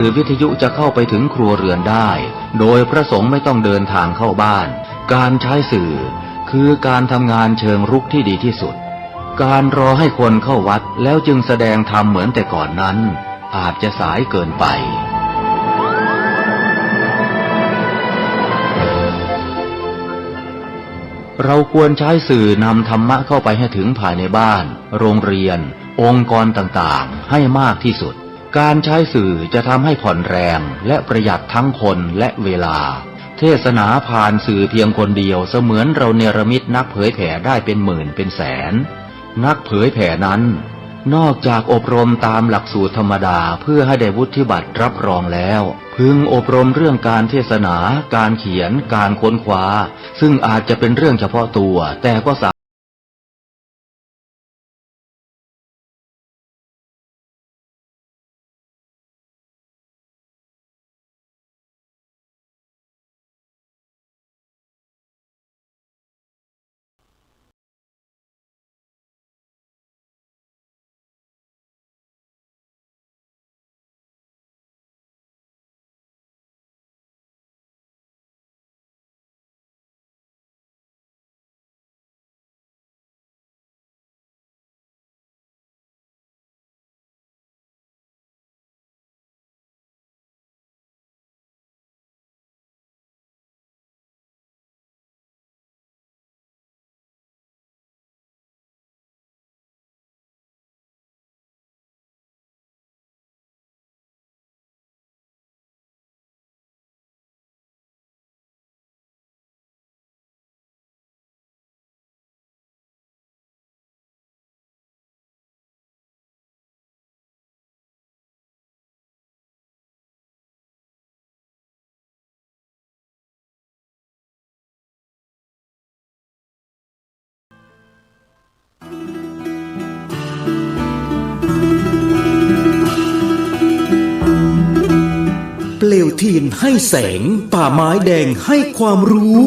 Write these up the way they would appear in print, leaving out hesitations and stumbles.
หรือวิทยุจะเข้าไปถึงครัวเรือนได้โดยพระสงฆ์ไม่ต้องเดินทางเข้าบ้านการใช้สื่อคือการทำงานเชิงรุกที่ดีที่สุดการรอให้คนเข้าวัดแล้วจึงแสดงธรรมเหมือนแต่ก่อนนั้นอาจจะสายเกินไปเราควรใช้สื่อนำธรรมะเข้าไปให้ถึงภายในบ้านโรงเรียนองค์กรต่างๆให้มากที่สุดการใช้สื่อจะทำให้ผ่อนแรงและประหยัดทั้งคนและเวลาเทศนาผ่านสื่อเพียงคนเดียวเสมือนเราเนรมิตนักเผยแผ่ได้เป็นหมื่นเป็นแสนนักเผยแผ่นั้นนอกจากอบรมตามหลักสูตรธรรมดาเพื่อให้ได้วุฒิบัตรรับรองแล้วพึงอบรมเรื่องการเทศนาการเขียนการค้นคว้าซึ่งอาจจะเป็นเรื่องเฉพาะตัวแต่ก็สามารถเปลวเทียนให้แสงป่าไม้แดงให้ความรู้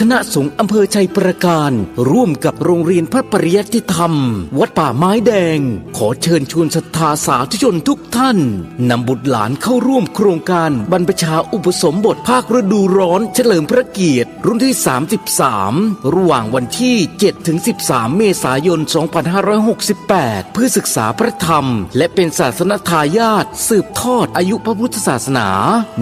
คณะสงฆ์อำเภอชัยประการร่วมกับโรงเรียนพระปริยัติธรรมวัดป่าไม้แดงขอเชิญชวนศรัทธาสาธุชนทุกท่านนำบุตรหลานเข้าร่วมโครงการบรรพชาอุปสมบทภาคฤดูร้อนเฉลิมพระเกียรติรุ่นที่33ระหว่างวันที่7ถึง13เมษายน2568เพื่อศึกษาพระธรรมและเป็นศาสนทายาทสืบทอดอายุพระพุทธศาสนา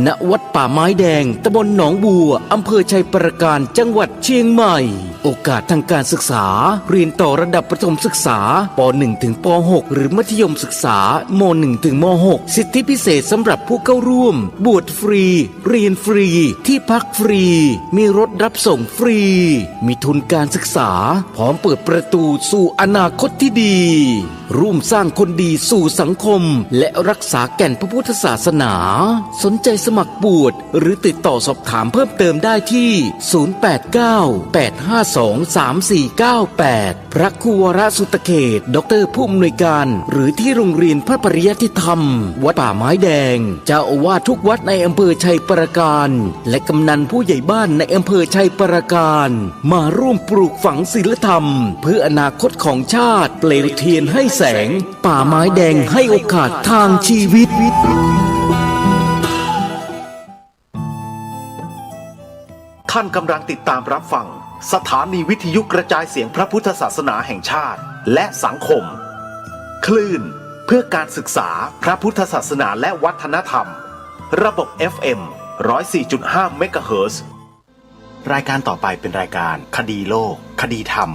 ณวัดป่าไม้แดงตำบลหนองบัวอำเภอชัยประการจังหวัดเชียงใหม่โอกาสทางการศึกษาเรียนต่อระดับประถมศึกษาป .1 ถึงป .6 หรือมัธยมศึกษาม.1 ถึงม.6 สิทธิพิเศษสำหรับผู้เข้าร่วมบวชฟรีเรียนฟรีที่พักฟรีมีรถรับส่งฟรีมีทุนการศึกษาพร้อมเปิดประตูสู่อนาคตที่ดีร่วมสร้างคนดีสู่สังคมและรักษาแก่นพระพุทธศาสนาสนใจสมัครบวชหรือติดต่อสอบถามเพิ่มเติมได้ที่ 089-852-3498 พระครูวรสุตเขตดร.ผู้อำนวยการหรือที่โรงเรียนพระปริยัติธรรมวัดป่าไม้แดงเจ้าอาวาสทุกวัดในอำเภอชัยประการและกำนันผู้ใหญ่บ้านในอำเภอชัยประการมาร่วมปลูกฝังศีลธรรมเพื่ออนาคตของชาติเปลวเทียนให้แสงป่าไม้แดงให้โอกาสทางชีวิตท่านกำลังติดตามรับฟังสถานีวิทยุกระจายเสียงพระพุทธศาสนาแห่งชาติและสังคมคลื่นเพื่อการศึกษาพระพุทธศาสนาและวัฒนธรรมระบบ FM 104.5 เมกะเฮิรตซ์รายการต่อไปเป็นรายการคดีโลกคดีธรรม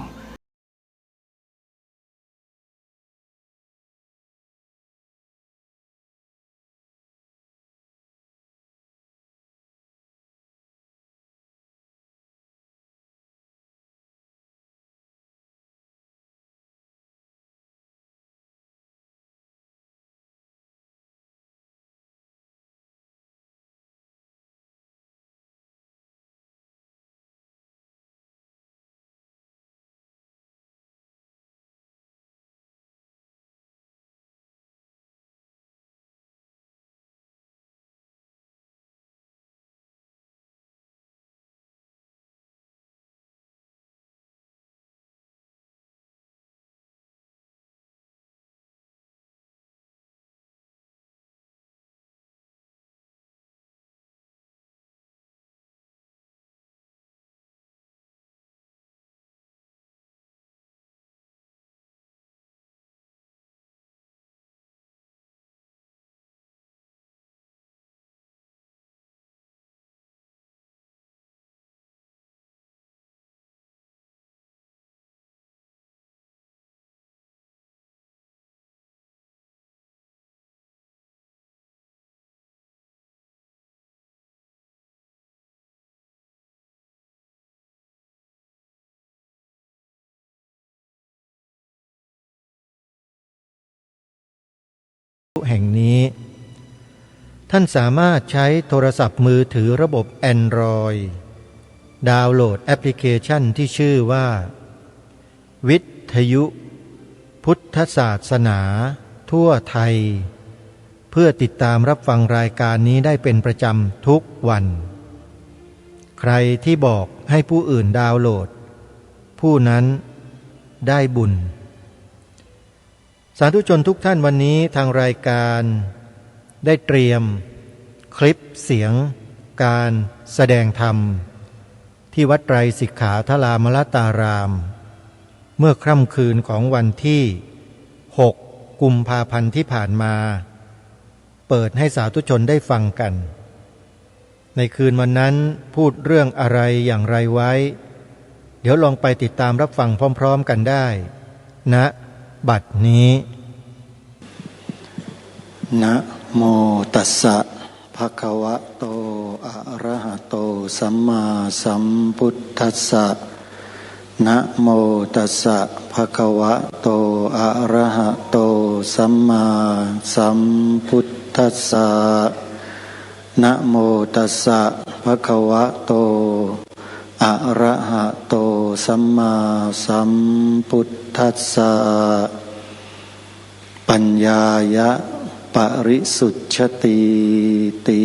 ห่งนี้ท่านสามารถใช้โทรศัพท์มือถือระบบ Android ดาวน์โหลดแอปพลิเคชันที่ชื่อว่าวิทยุพุทธศาสนาทั่วไทยเพื่อติดตามรับฟังรายการนี้ได้เป็นประจำทุกวันใครที่บอกให้ผู้อื่นดาวน์โหลดผู้นั้นได้บุญสาธุชนทุกท่านวันนี้ทางรายการได้เตรียมคลิปเสียงการแสดงธรรมที่วัดไตรสิกขาทรามลตารามเมื่อค่ำคืนของวันที่6 กุมภาพันธ์ที่ผ่านมาเปิดให้สาธุชนได้ฟังกันในคืนวันนั้นพูดเรื่องอะไรอย่างไรไว้เดี๋ยวลองไปติดตามรับฟังพร้อมๆกันได้ณบัดนี้นะโมตัสสะภะคะวะโตอะระหะโตสัมมาสัมพุทธัสสะนะโมตัสสะภะคะวะโตอะระหะโตสัมมาสัมพุทธัสสะนะโมตัสสะภะคะวะโตอะระหะโตสัมมาสัมพุทธัสสะปัญญายะปริสุทธติติ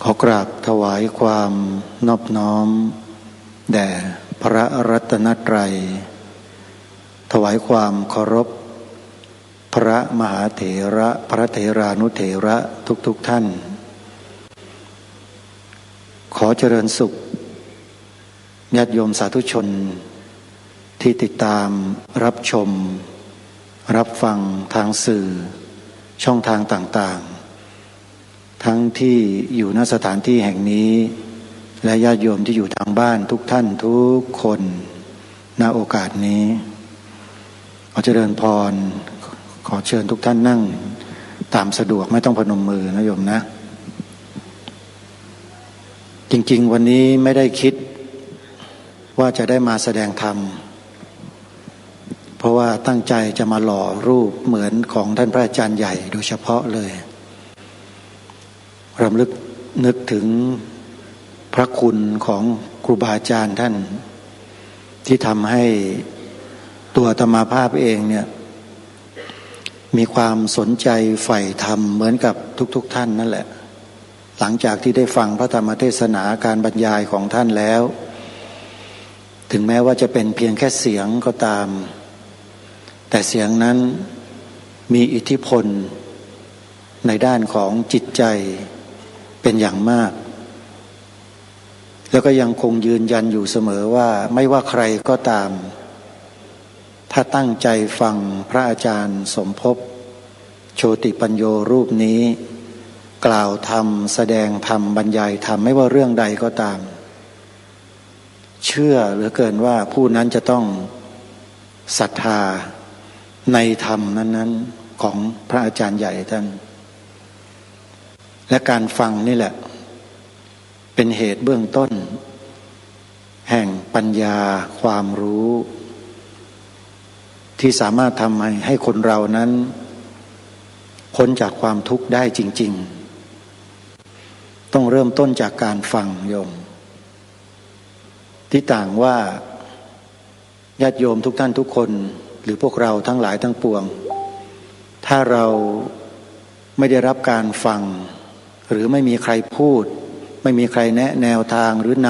ขอกราบถวายความนอบน้อมแด่พระรัตนตรัยถวายความเคารพพระมหาเถระพระเถรานุเถระทุกท่านขอเจริญสุขญาติโยมสาธุชนที่ติดตามรับชมรับฟังทางสื่อช่องทางต่างๆทั้งที่อยู่ณสถานที่แห่งนี้และญาติโยมที่อยู่ทางบ้านทุกท่านทุกคนณโอกาสนี้ขอเจริญพรขอเชิญทุกท่านนั่งตามสะดวกไม่ต้องพนมมือนะโยมนะจริงๆวันนี้ไม่ได้คิดว่าจะได้มาแสดงธรรมเพราะว่าตั้งใจจะมาหล่อรูปเหมือนของท่านพระอาจารย์ใหญ่โดยเฉพาะเลยรำลึกนึกถึงพระคุณของครูบาอาจารย์ท่านที่ทำให้ตัวอาตมาภาพเองเนี่ยมีความสนใจใฝ่ธรรมเหมือนกับทุกท่านนั่นแหละหลังจากที่ได้ฟังพระธรรมเทศนาการบรรยายของท่านแล้วถึงแม้ว่าจะเป็นเพียงแค่เสียงก็ตามแต่เสียงนั้นมีอิทธิพลในด้านของจิตใจเป็นอย่างมากแล้วก็ยังคงยืนยันอยู่เสมอว่าไม่ว่าใครก็ตามถ้าตั้งใจฟังพระอาจารย์สมภพโชติปัญโยรูปนี้กล่าวธรรมแสดงธรรมบรรยายธรรมไม่ว่าเรื่องใดก็ตามเชื่อเหลือเกินว่าผู้นั้นจะต้องศรัทธาในธรรมนั้นๆของพระอาจารย์ใหญ่ท่านและการฟังนี่แหละเป็นเหตุเบื้องต้นแห่งปัญญาความรู้ที่สามารถทำให้คนเรานั้นพ้นจากความทุกข์ได้จริงๆต้องเริ่มต้นจากการฟังโยมที่ต่างว่าญาติโยมทุกท่านทุกคนหรือพวกเราทั้งหลายทั้งปวงถ้าเราไม่ได้รับการฟังหรือไม่มีใครพูดไม่มีใครแนะแนวทางหรือน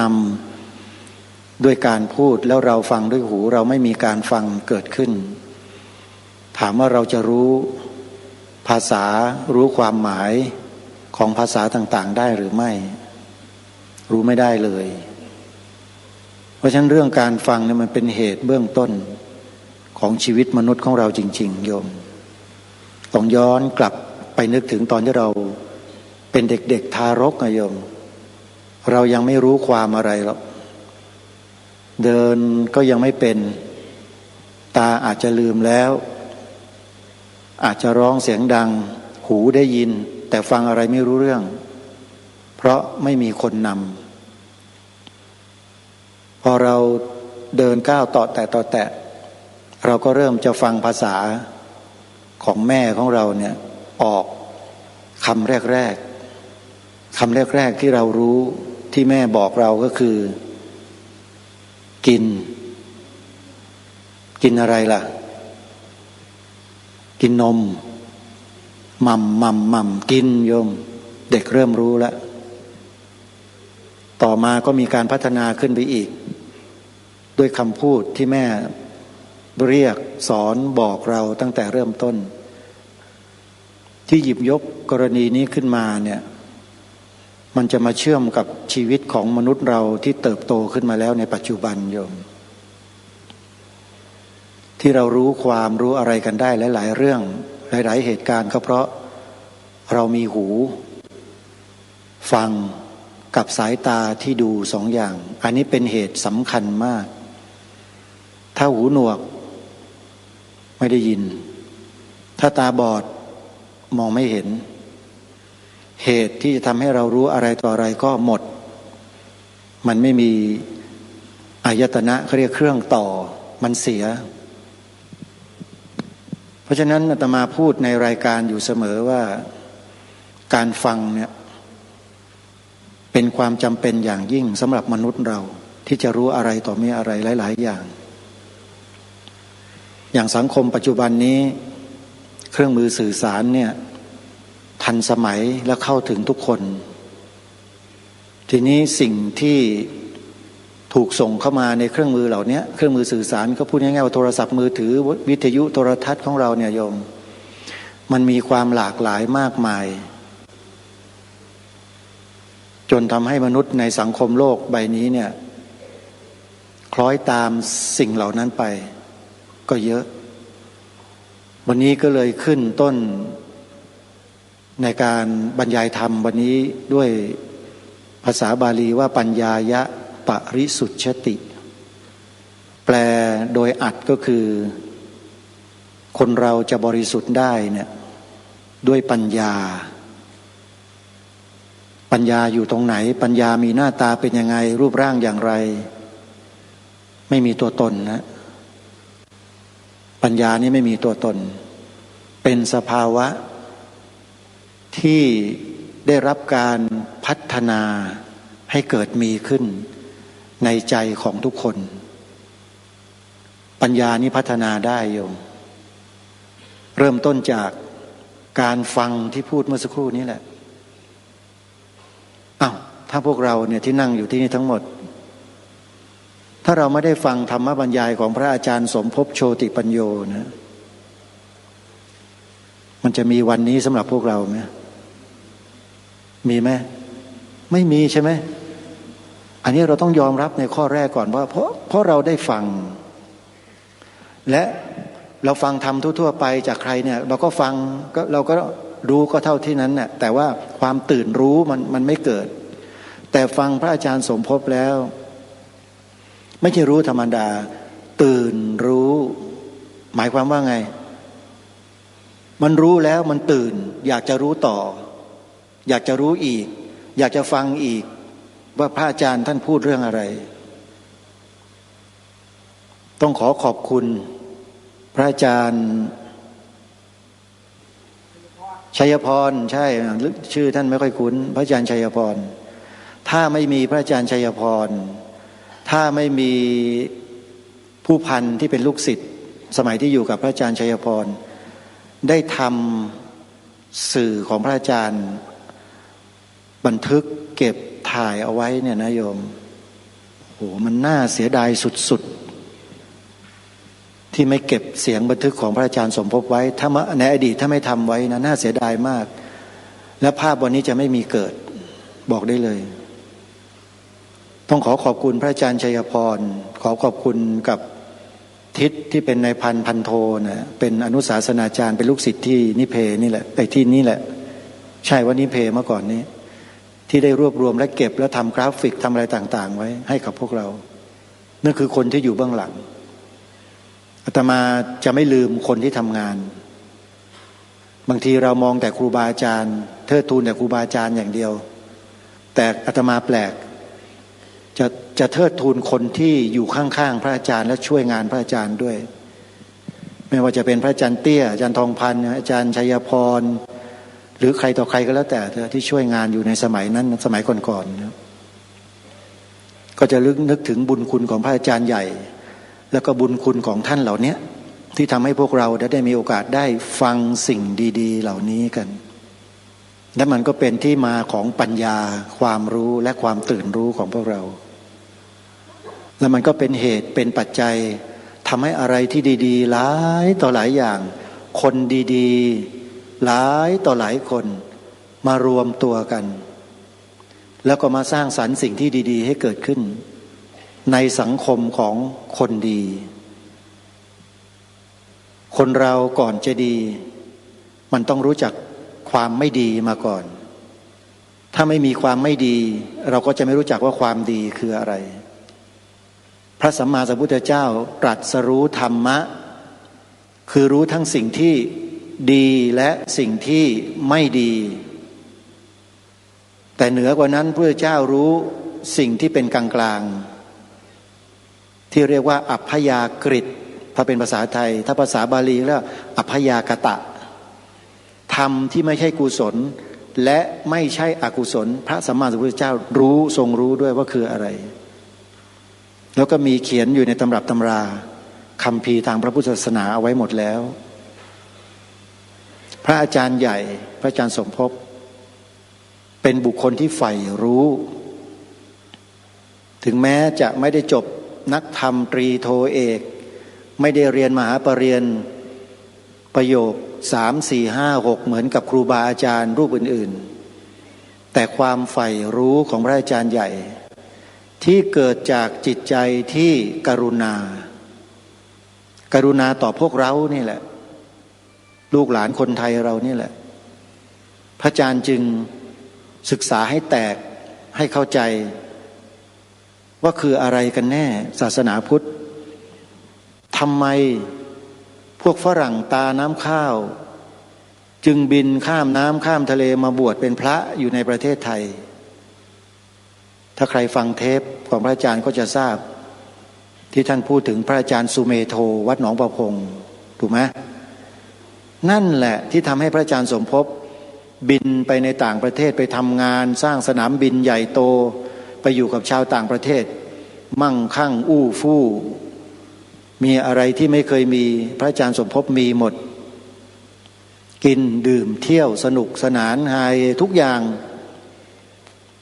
ำด้วยการพูดแล้วเราฟังด้วยหูเราไม่มีการฟังเกิดขึ้นถามว่าเราจะรู้ภาษารู้ความหมายของภาษาต่างๆได้หรือไม่รู้ไม่ได้เลยเพราะฉะนั้นเรื่องการฟังเนี่ยมันเป็นเหตุเบื้องต้นของชีวิตมนุษย์ของเราจริงๆโยมต้องย้อนกลับไปนึกถึงตอนที่เราเป็นเด็กๆทารกนะโยมเรายังไม่รู้ความอะไรหรอกเดินก็ยังไม่เป็นตาอาจจะลืมแล้วอาจจะร้องเสียงดังหูได้ยินแต่ฟังอะไรไม่รู้เรื่องเพราะไม่มีคนนำพอเราเดินก้าวต่อแตะ เราก็เริ่มจะฟังภาษาของแม่ของเราเนี่ยออกคำแรกที่เรารู้ที่แม่บอกเราก็คือกินอะไรล่ะกินนมมัมกินโยมเด็กเริ่มรู้แล้วต่อมาก็มีการพัฒนาขึ้นไปอีกด้วยคำพูดที่แม่เรียกสอนบอกเราตั้งแต่เริ่มต้นที่หยิบยกกรณีนี้ขึ้นมาเนี่ยมันจะมาเชื่อมกับชีวิตของมนุษย์เราที่เติบโตขึ้นมาแล้วในปัจจุบันโยมที่เรารู้อะไรกันได้หลายๆเรื่องหลายๆเหตุการณ์ก็เพราะเรามีหูฟังกับสายตาที่ดูสองอย่างอันนี้เป็นเหตุสำคัญมากถ้าหูหนวกไม่ได้ยินถ้าตาบอดมองไม่เห็นเหตุที่จะทำให้เรารู้อะไรต่ออะไรก็หมดมันไม่มีอายตนะเขาเรียกเครื่องต่อมันเสียเพราะฉะนั้นอาตมาพูดในรายการอยู่เสมอว่าการฟังเนี่ยเป็นความจำเป็นอย่างยิ่งสำหรับมนุษย์เราที่จะรู้อะไรต่อมีอะไรหลายๆอย่างสังคมปัจจุบันนี้เครื่องมือสื่อสารเนี่ยทันสมัยและเข้าถึงทุกคนทีนี้สิ่งที่ถูกส่งเข้ามาในเครื่องมือเหล่านี้เครื่องมือสื่อสารก็พูดง่ายๆว่าโทรศัพท์มือถือวิทยุโทรทัศน์ของเราเนี่ยโยมมันมีความหลากหลายมากมายจนทำให้มนุษย์ในสังคมโลกใบนี้เนี่ยคล้อยตามสิ่งเหล่านั้นไปก็เยอะวันนี้ก็เลยขึ้นต้นในการบรรยายธรรมวันนี้ด้วยภาษาบาลีว่าปัญญายะปริสุทธติ แปลโดยอัดก็คือคนเราจะบริสุทธิ์ได้เนี่ยด้วยปัญญาอยู่ตรงไหนปัญญามีหน้าตาเป็นยังไงรูปร่างอย่างไรไม่มีตัวตนนะปัญญานี้ไม่มีตัวตนเป็นสภาวะที่ได้รับการพัฒนาให้เกิดมีขึ้นในใจของทุกคนปัญญานี้พัฒนาได้โยมเริ่มต้นจากการฟังที่พูดเมื่อสักครู่นี้แหละถ้าพวกเราเนี่ยที่นั่งอยู่ที่นี่ทั้งหมดถ้าเราไม่ได้ฟังธรรมบรรยายของพระอาจารย์สมภพโชติปัญโยนะมันจะมีวันนี้สำหรับพวกเราไหมมีไหมไม่มีใช่ไหมอันนี้เราต้องยอมรับในข้อแรกก่อนว่าเพราะเราได้ฟังและเราฟังธรรมทั่วๆไปจากใครเนี่ยเราก็ฟังเราก็รู้ก็เท่าที่นั้นน่ะแต่ว่าความตื่นรู้มันไม่เกิดแต่ฟังพระอาจารย์สมภพแล้วไม่ใช่รู้ธรรมดาตื่นรู้หมายความว่าไงมันรู้แล้วมันตื่นอยากจะรู้ต่ออยากจะรู้อีกอยากจะฟังอีกว่าพระอาจารย์ท่านพูดเรื่องอะไรต้องขอบคุณพระอาจารย์ชัยพรใช่ชื่อท่านไม่ค่อยคุ้นพระอาจารย์ชัยพรถ้าไม่มีพระอาจารย์ชัยพรถ้าไม่มีผู้พันที่เป็นลูกศิษย์สมัยที่อยู่กับพระอาจารย์ชัยพรได้ทำสื่อของพระอาจารย์บันทึกเก็บถ่ายเอาไว้เนี่ยนะโยมโหมันน่าเสียดายสุดๆที่ไม่เก็บเสียงบันทึกของพระอาจารย์สมภพไว้ถ้าในอดีตถ้าไม่ทำไว้นะน่าเสียดายมากและภาพวันนี้จะไม่มีเกิดบอกได้เลยต้องขอบคุณพระอาจารย์ชัยพรขอบคุณกับทิศที่เป็นนายพันโทนะเป็นอนุศาสนาจารย์เป็นลูกศิษย์ที่นิเพนี่แหละไอ้ที่นี่แหละใช่ว่านิเพเมื่อก่อนนี้ที่ได้รวบรวมและเก็บและทำกราฟิกทำอะไรต่างๆไว้ให้กับพวกเรานั่นคือคนที่อยู่เบื้องหลังอาตมาจะไม่ลืมคนที่ทำงานบางทีเรามองแต่ครูบาอาจารย์เทิดทูนแต่ครูบาอาจารย์อย่างเดียวแต่อาตมาแปลกจะเทิดทูนคนที่อยู่ข้างๆพระอาจารย์และช่วยงานพระอาจารย์ด้วย ไม่ว่าจะเป็นพระอาจารย์เตี้ยอาจารย์ทองพันธ์อาจารย์ชัยพรหรือใครต่อใครก็แล้วแต่ที่ช่วยงานอยู่ในสมัยนั้นสมัยก่อนๆนะก็จะนึกถึงบุญคุณของพระอาจารย์ใหญ่แล้วก็บุญคุณของท่านเหล่านี้ที่ทำให้พวกเราได้มีโอกาสได้ฟังสิ่งดีๆเหล่านี้กันและมันก็เป็นที่มาของปัญญาความรู้และความตื่นรู้ของพวกเราแล้วมันก็เป็นเหตุเป็นปัจจัยทำให้อะไรที่ดีๆหลายต่อหลายอย่างคนดีๆหลายต่อหลายคนมารวมตัวกันแล้วก็มาสร้างสรรค์สิ่งที่ดีๆให้เกิดขึ้นในสังคมของคนดีคนเราก่อนจะดีมันต้องรู้จักความไม่ดีมาก่อนถ้าไม่มีความไม่ดีเราก็จะไม่รู้จักว่าความดีคืออะไรพระสัมมาสัมพุทธเจ้าตรัสรู้ธรรมะคือรู้ทั้งสิ่งที่ดีและสิ่งที่ไม่ดีแต่เหนือกว่านั้นพระพุทธเจ้ารู้สิ่งที่เป็นกลางๆที่เรียกว่าอัพพยากฤิถ้าเป็นภาษาไทยถ้าภาษาบาลีแล้วอัพพยากตะธรรมที่ไม่ใช่กุศลและไม่ใช่อกุศลพระสัมมาสัมพุทธเจ้ารู้ทรงรู้ด้วยว่าคืออะไรแล้วก็มีเขียนอยู่ในตำรับตำราคัมภีร์ทางพระพุทธศาสนาเอาไว้หมดแล้วพระอาจารย์ใหญ่พระอาจารย์สมภพเป็นบุคคลที่ใฝ่รู้ถึงแม้จะไม่ได้จบนักธรรมตรีโทเอกไม่ได้เรียนมหาปรริญญาประโยค3 4 5 6เหมือนกับครูบาอาจารย์รูปอื่นๆแต่ความใฝ่รู้ของพระอาจารย์ใหญ่ที่เกิดจากจิตใจที่กรุณาต่อพวกเรานี่แหละลูกหลานคนไทยเรานี่แหละพระอาจารย์จึงศึกษาให้แตกให้เข้าใจว่าคืออะไรกันแน่ศาสนาพุทธทำไมพวกฝรั่งตาน้ำข้าวจึงบินข้ามน้ำข้ามทะเลมาบวชเป็นพระอยู่ในประเทศไทยถ้าใครฟังเทปของพระอาจารย์ก็จะทราบที่ท่านพูดถึงพระอาจารย์สุเมโธวัดหนองประพงถูกไหมนั่นแหละที่ทำให้พระอาจารย์สมภพบินไปในต่างประเทศไปทำงานสร้างสนามบินใหญ่โตไปอยู่กับชาวต่างประเทศมั่งคั่งอู้ฟู่มีอะไรที่ไม่เคยมีพระอาจารย์สมภพมีหมดกินดื่มเที่ยวสนุกสนานไฮทุกอย่าง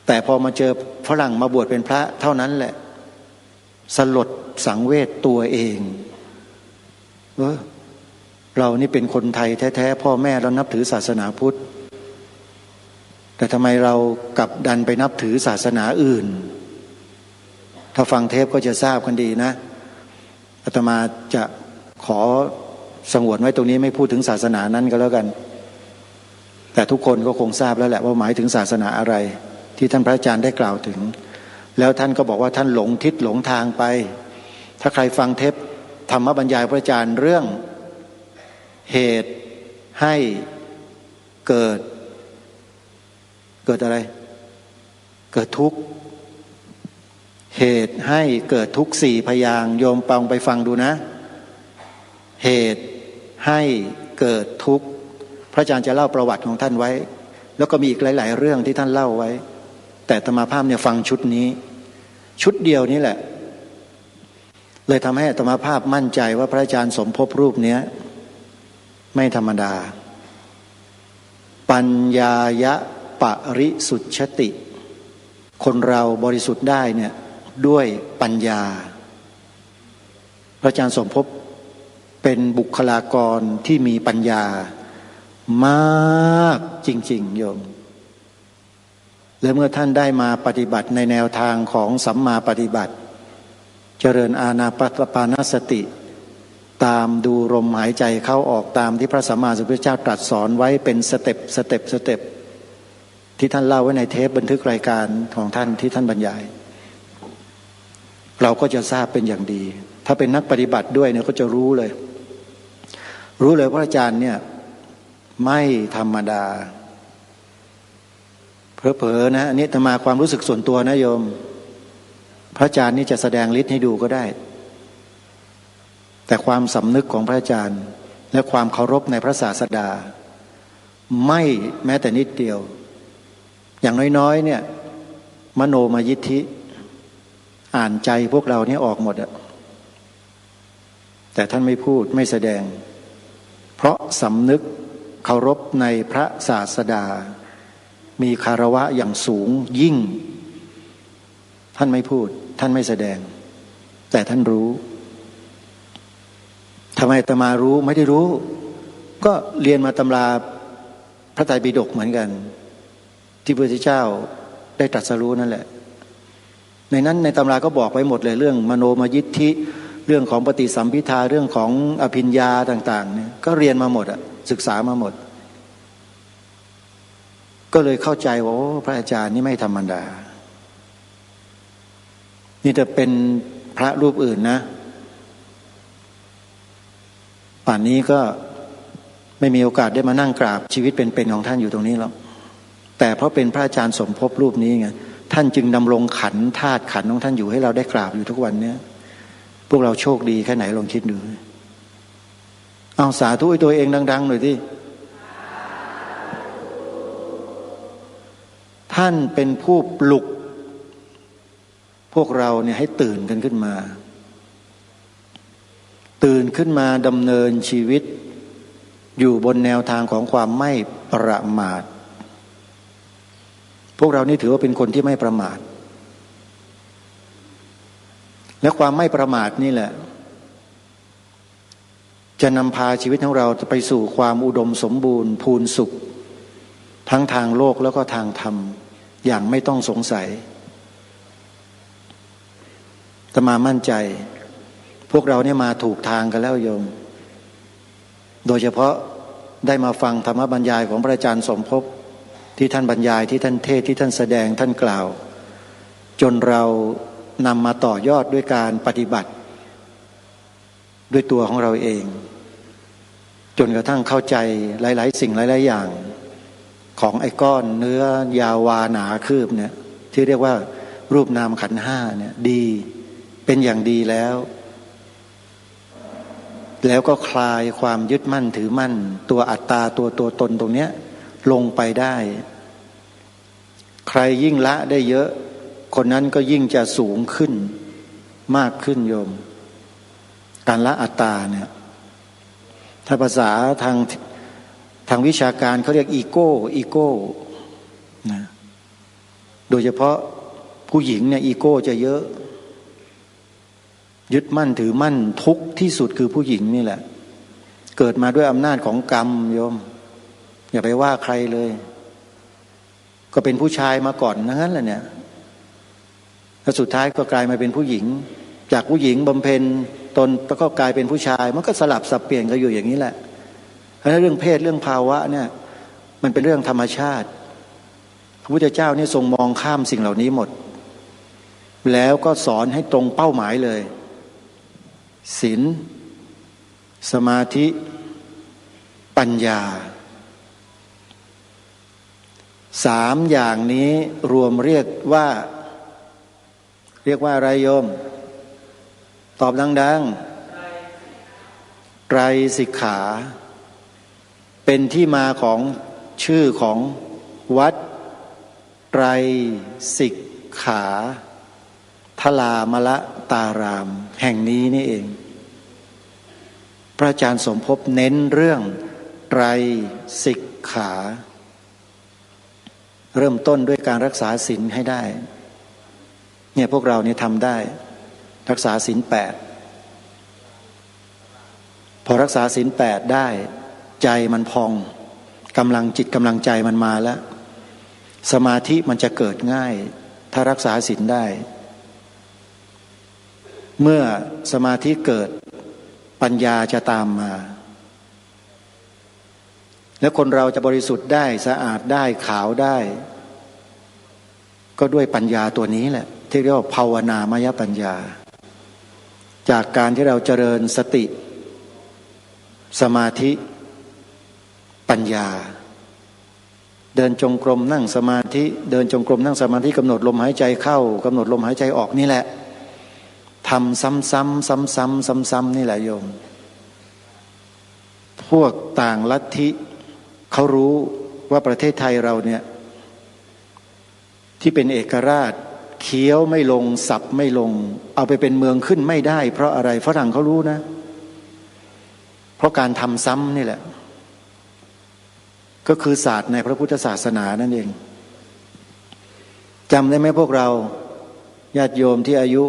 แต่พอมาเจอฝรั่งมาบวชเป็นพระเท่านั้นแหละสลดสังเวชตัวเองเรานี่เป็นคนไทยแท้ๆพ่อแม่เรานับถือศาสนาพุทธแต่ทำไมเรากลับดันไปนับถือศาสนาอื่นถ้าฟังเทปก็จะทราบกันดีนะอาตมาจะขอสงวนไว้ตรงนี้ไม่พูดถึงศาสนานั้นก็แล้วกันแต่ทุกคนก็คงทราบแล้วแหละว่าหมายถึงศาสนาอะไรที่ท่านพระอาจารย์ได้กล่าวถึงแล้วท่านก็บอกว่าท่านหลงทิศหลงทางไปถ้าใครฟังเทปธรรมบรรยายพระอาจารย์เรื่องเหตุให้เกิดอะไรเกิดทุกข์เหตุให้เกิดทุกข์4 พยางค์โยมปองไปฟังดูนะเหตุให้เกิดทุกข์พระอาจารย์จะเล่าประวัติของท่านไว้แล้วก็มีอีกหลายๆเรื่องที่ท่านเล่าไว้แต่อาตมาภาพเนี่ยฟังชุดนี้ชุดเดียวนี้แหละเลยทำให้อาตมาภาพมั่นใจว่าพระอาจารย์สมภพรูปเนี้ยไม่ธรรมดาปัญญายะปริสุทธติ คนเราบริสุทธิ์ได้เนี่ยด้วยปัญญาพระอาจารย์สมภพเป็นบุคลากรที่มีปัญญามากจริงๆโยมและเมื่อท่านได้มาปฏิบัติในแนวทางของสัมมาปฏิบัติเจริญอานาปานสติตามดูลมหายใจเข้าออกตามที่พระสัมมาสัมพุทธเจ้าตรัสสอนไว้เป็นสเต็ปที่ท่านเล่าไว้ในเทปบันทึกรายการของท่านที่ท่านบรรยายเราก็จะทราบเป็นอย่างดีถ้าเป็นนักปฏิบัติด้วยเนี่ยก็จะรู้เลยว่าอาจารย์เนี่ยไม่ธรรมดาเผลอๆนะอันนี้ธรรมาความรู้สึกส่วนตัวนะโยมพระอาจารย์นี่จะแสดงฤทธิ์ให้ดูก็ได้แต่ความสำนึกของพระอาจารย์ และความเคารพในพระศาสดาไม่แม้แต่นิดเดียวอย่างน้อยๆเนี่ยมโนมยิทธิอ่านใจพวกเราเนี่ยออกหมดอะแต่ท่านไม่พูดไม่แสดงเพราะสำนึกเคารพในพระศาสดามีคารวะอย่างสูงยิ่งท่านไม่พูดท่านไม่แสดงแต่ท่านรู้ทำไมอาตมารู้ไม่ได้รู้ก็เรียนมาตำราพระไตรปิฎกเหมือนกันที่พระพุทธเจ้าได้ตรัสรู้นั่นแหละในนั้นในตำราก็บอกไว้หมดเลยเรื่องมโนมยิทธิเรื่องของปฏิสัมภิทาเรื่องของอภิญญาต่างๆเนี่ยก็เรียนมาหมดอะศึกษามาหมดก็เลยเข้าใจว่าพระอาจารย์นี่ไม่ธรรมดานี่จะเป็นพระรูปอื่นนะป่านนี้ก็ไม่มีโอกาสได้มานั่งกราบชีวิตเป็นๆของท่านอยู่ตรงนี้หรอกแต่เพราะเป็นพระอาจารย์สมภพรูปนี้ไงท่านจึงดำรงขันธ์ธาตุขันธ์ของท่านอยู่ให้เราได้กราบอยู่ทุกวันเนี้ยพวกเราโชคดีแค่ไหนลองคิดดูเอาสาธุให้ตัวเองดังๆหน่อยที่ท่านเป็นผู้ปลุกพวกเราเนี่ยให้ตื่นกันขึ้นมาตื่นขึ้นมาดำเนินชีวิตอยู่บนแนวทางของความไม่ประมาทพวกเรานี่ถือว่าเป็นคนที่ไม่ประมาทและความไม่ประมาทนี่แหละจะนำพาชีวิตของเราไปสู่ความอุดมสมบูรณ์พูนสุขทั้งทางโลกแล้วก็ทางธรรมอย่างไม่ต้องสงสัยอาตมามั่นใจพวกเราเนี่ยมาถูกทางกันแล้วโยมโดยเฉพาะได้มาฟังธรรมบรรยายของพระอาจารย์สมภพที่ท่านบรรยายที่ท่านเทศที่ท่านแสดงท่านกล่าวจนเรานำมาต่อยอดด้วยการปฏิบัติด้วยตัวของเราเองจนกระทั่งเข้าใจหลายๆสิ่งหลายๆอย่างของไอ้ก้อนเนื้อยาววาหนาคืบเนี่ยที่เรียกว่ารูปนามขันธ์ห้าเนี่ยดีเป็นอย่างดีแล้วก็คลายความยึดมั่นถือมั่นตัวอัตตาตัวตนตรงเนี้ยลงไปได้ใครยิ่งละได้เยอะคนนั้นก็ยิ่งจะสูงขึ้นมากขึ้นโยมการละอัตตาเนี่ยถ้าภาษาทางวิชาการเขาเรียกอีโก้นะโดยเฉพาะผู้หญิงเนี่ยอีโก้จะเยอะยึดมั่นถือมั่นทุกข์ที่สุดคือผู้หญิงนี่แหละเกิดมาด้วยอำนาจของกรรมโยมอย่าไปว่าใครเลยก็เป็นผู้ชายมาก่อนนั้นแหละเนี่ยแล้วสุดท้ายก็กลายมาเป็นผู้หญิงจากผู้หญิงบำเพ็ญตนแล้วก็กลายเป็นผู้ชายมันก็สลับสับเปลี่ยนกันอยู่อย่างนี้แหละเพราะฉะนั้นเรื่องเพศเรื่องภาวะเนี่ยมันเป็นเรื่องธรรมชาติพระพุทธเจ้านี่ทรงมองข้ามสิ่งเหล่านี้หมดแล้วก็สอนให้ตรงเป้าหมายเลยศีลสมาธิปัญญาสามอย่างนี้รวมเรียกว่าอะไรโยมตอบดังๆไตรสิกขาเป็นที่มาของชื่อของวัดไตรสิกขาทลามละตารามแห่งนี้นี่เองพระอาจารย์สมภพเน้นเรื่องไตรสิกขาเริ่มต้นด้วยการรักษาศีลให้ได้เนี่ยพวกเราเนี่ยทำได้รักษาศีล8พอรักษาศีล8ได้ใจมันพองกำลังจิตกำลังใจมันมาแล้วสมาธิมันจะเกิดง่ายถ้ารักษาศีลได้เมื่อสมาธิเกิดปัญญาจะตามมาแล้วคนเราจะบริสุทธิ์ได้สะอาดได้ขาวได้ก็ด้วยปัญญาตัวนี้แหละที่เรียกว่าภาวนามยปัญญาจากการที่เราเจริญสติสมาธิปัญญาเดินจงกรมนั่งสมาธิเดินจงกรมนั่งสมาธิกำหนดลมหายใจเข้ากำหนดลมหายใจออกนี่แหละทำซ้ำๆนี่แหละโยมผ พวกต่างลัทธิเขารู้ว่าประเทศไทยเราเนี่ยที่เป็นเอกราชเคี้ยวไม่ลงสับไม่ลงเอาไปเป็นเมืองขึ้นไม่ได้เพราะอะไรฝรั่งเขารู้นะเพราะการทำซ้ำนี่แหละก็คือศาสตร์ในพระพุทธศาสนานั่นเองจำได้ไหมพวกเราญาติโยมที่อายุ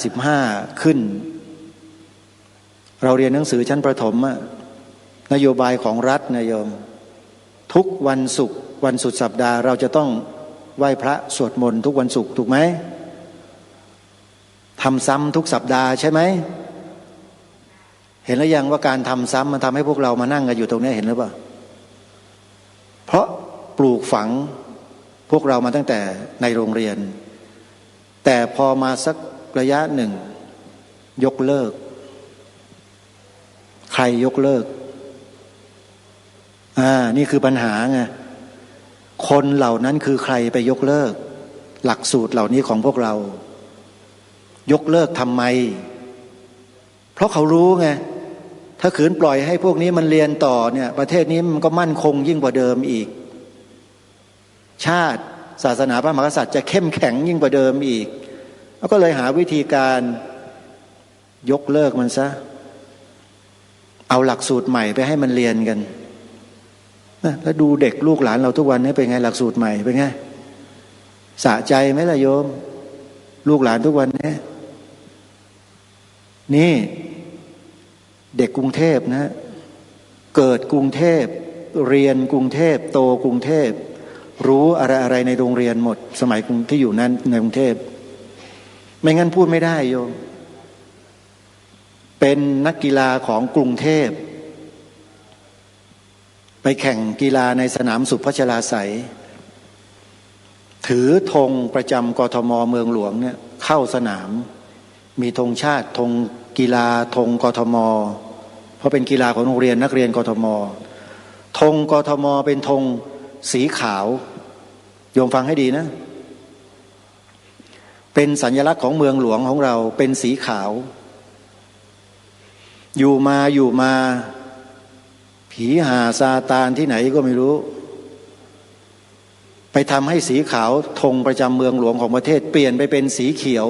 55ขึ้นเราเรียนหนังสือชั้นประถมนโยบายของรัฐนะโยมทุกวันศุกร์วันสุดสัปดาห์เราจะต้องไหว้พระสวดมนต์ทุกวันศุกร์ถูกไหมทำซ้ำทุกสัปดาห์ใช่ไหมเห็นแล้วยังว่าการทำซ้ำมันทำให้พวกเรามานั่งกันอยู่ตรงนี้เห็นหรือเปล่าเพราะปลูกฝังพวกเรามาตั้งแต่ในโรงเรียนแต่พอมาสักระยะหนึ่งยกเลิกใครยกเลิกนี่คือปัญหาไงคนเหล่านั้นคือใครไปยกเลิกหลักสูตรเหล่านี้ของพวกเรายกเลิกทำไมเพราะเขารู้ไงถ้าขืนปล่อยให้พวกนี้มันเรียนต่อเนี่ยประเทศนี้มันก็มั่นคงยิ่งกว่าเดิมอีกชาติศาสนาพระมหากษัตริย์จะเข้มแข็งยิ่งกว่าเดิมอีกแล้วก็เลยหาวิธีการยกเลิกมันซะเอาหลักสูตรใหม่ไปให้มันเรียนกันแล้วดูเด็กลูกหลานเราทุกวันนี้เป็นไงหลักสูตรใหม่เป็นไงสะใจไหมล่ะโยมลูกหลานทุกวันนี้นี่เด็กกรุงเทพนะเกิดกรุงเทพเรียนกรุงเทพโตกรุงเทพรู้อะไรในโรงเรียนหมดสมัยที่อยู่นั้นในกรุงเทพไม่งั้นพูดไม่ได้โยมเป็นนักกีฬาของกรุงเทพไปแข่งกีฬาในสนามสุพัชราไสยถือธงประจำกทมเมืองหลวงเนี่ยเข้าสนามมีธงชาติธงกีฬาธงกทมเพราะเป็นกีฬาของโรงเรียนนักเรียนกทมธงกทมเป็นธงสีขาวโยมฟังให้ดีนะเป็นสัญลักษณ์ของเมืองหลวงของเราเป็นสีขาวอยู่มาผีหาซาตานที่ไหนก็ไม่รู้ไปทำให้สีขาวธงประจำเมืองหลวงของประเทศเปลี่ยนไปเป็นสีเขียว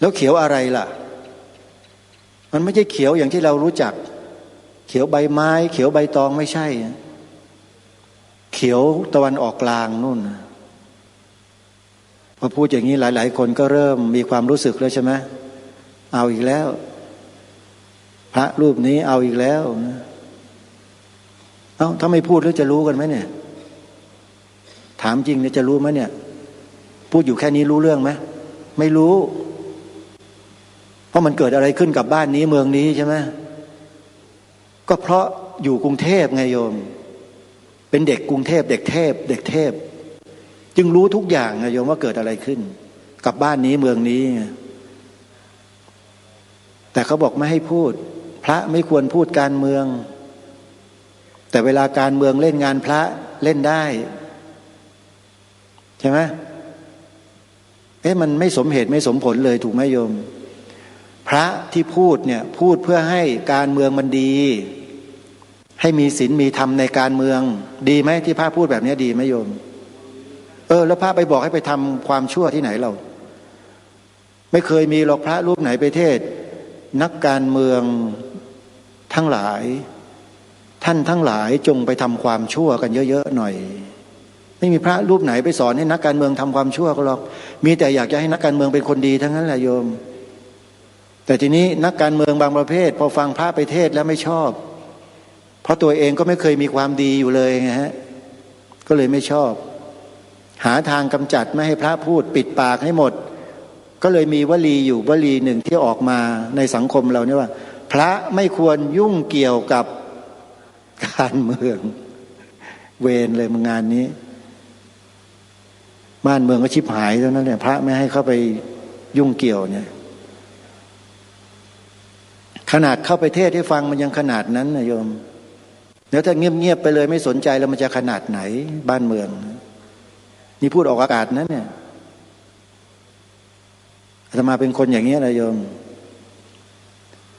แล้วเขียวอะไรล่ะมันไม่ใช่เขียวอย่างที่เรารู้จักเขียวใบไม้เขียวใบตองไม่ใช่เขียวตะวันออกกลางนู่นพอพูดอย่างนี้หลายๆคนก็เริ่มมีความรู้สึกแล้วใช่ไหมเอาอีกแล้วพระรูปนี้เอาอีกแล้วถ้าไม่พูดแล้วจะรู้กันไหมเนี่ยถามจริงเนี่ยจะรู้ไหมเนี่ยพูดอยู่แค่นี้รู้เรื่องไหมไม่รู้เพราะมันเกิดอะไรขึ้นกับบ้านนี้เมืองนี้ใช่ไหมก็เพราะอยู่กรุงเทพไงโยมเป็นเด็กกรุงเทพเด็กเทพจึงรู้ทุกอย่างไงโยมว่าเกิดอะไรขึ้นกับบ้านนี้เมืองนี้แต่เขาบอกไม่ให้พูดพระไม่ควรพูดการเมืองแต่เวลาการเมืองเล่นงานพระเล่นได้ใช่ไหมมันไม่สมเหตุไม่สมผลเลยถูกไหมโยมพระที่พูดเนี่ยพูดเพื่อให้การเมืองมันดีให้มีศีลมีธรรมในการเมืองดีไหมที่พระพูดแบบนี้ดีไหมโยมแล้วพระไปบอกให้ไปทำความชั่วที่ไหนเราไม่เคยมีหรอกพระรูปไหนไปเทศนักการเมืองทั้งหลายท่านทั้งหลายจงไปทำความชั่วกันเยอะๆหน่อยไม่มีพระรูปไหนไปสอนให้นักการเมืองทำความชั่วก็หรอกมีแต่อยากจะให้นักการเมืองเป็นคนดีทั้งนั้นแหละโยมแต่ทีนี้นักการเมืองบางประเภทพอฟังพระไปเทศแล้วไม่ชอบเพราะตัวเองก็ไม่เคยมีความดีอยู่เลยไงฮะก็เลยไม่ชอบหาทางกำจัดไม่ให้พระพูดปิดปากให้หมดก็เลยมีวลีอยู่วลีหนึ่งที่ออกมาในสังคมเราเนี่ยว่าพระไม่ควรยุ่งเกี่ยวกับการเมืองเวรเลยงานนี้บ้านเมืองก็ชิบหายแล้วนั่นเนี่ยพระไม่ให้เข้าไปยุ่งเกี่ยวเนี่ยขนาดเข้าไปเทศให้ฟังมันยังขนาดนั้นนะโยมแล้วถ้าเงียบๆไปเลยไม่สนใจแล้วมันจะขนาดไหนบ้านเมืองนี่พูดออกอากาศนั้นเนี่ยอาตมาเป็นคนอย่างนี้นะโยม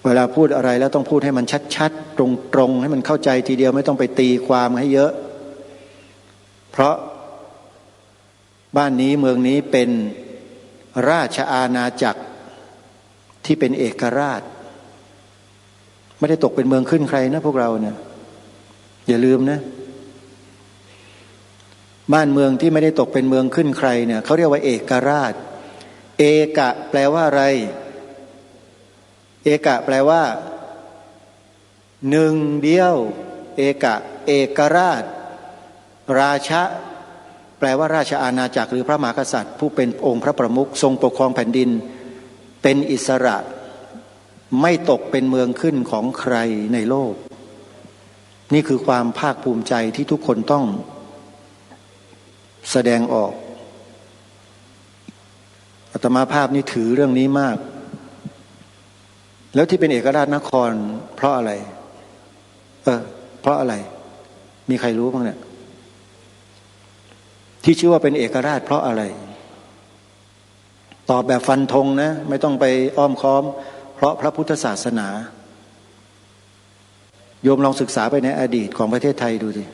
เวลาพูดอะไรแล้วต้องพูดให้มันชัดๆตรงๆให้มันเข้าใจทีเดียวไม่ต้องไปตีความให้เยอะเพราะบ้านนี้เมืองนี้เป็นราชอาณาจักรที่เป็นเอกราชไม่ได้ตกเป็นเมืองขึ้นใครนะพวกเราเนี่ยอย่าลืมนะบ้านเมืองที่ไม่ได้ตกเป็นเมืองขึ้นใครเนี่ยเขาเรียกว่าเอกราชเอกะแปลว่าอะไรเอกะแปลว่าหนึ่งเดียวเอกราชราชะแปลว่าราชอาณาจักรหรือพระมหากษัตริย์ผู้เป็นองค์พระประมุขทรงปกครองแผ่นดินเป็นอิสระไม่ตกเป็นเมืองขึ้นของใครในโลกนี่คือความภาคภูมิใจที่ทุกคนต้องแสดงออกอาตมาภาพนี่ถือเรื่องนี้มากแล้วที่เป็นเอกราชนครเพราะอะไรเพราะอะไรมีใครรู้บ้างเนี่ยที่ชื่อว่าเป็นเอกราชเพราะอะไรตอบแบบฟันธงนะไม่ต้องไปอ้อมค้อมเพราะพระพุทธศาสนาโยมลองศึกษาไปในอดีตของประเทศไทยดูสิ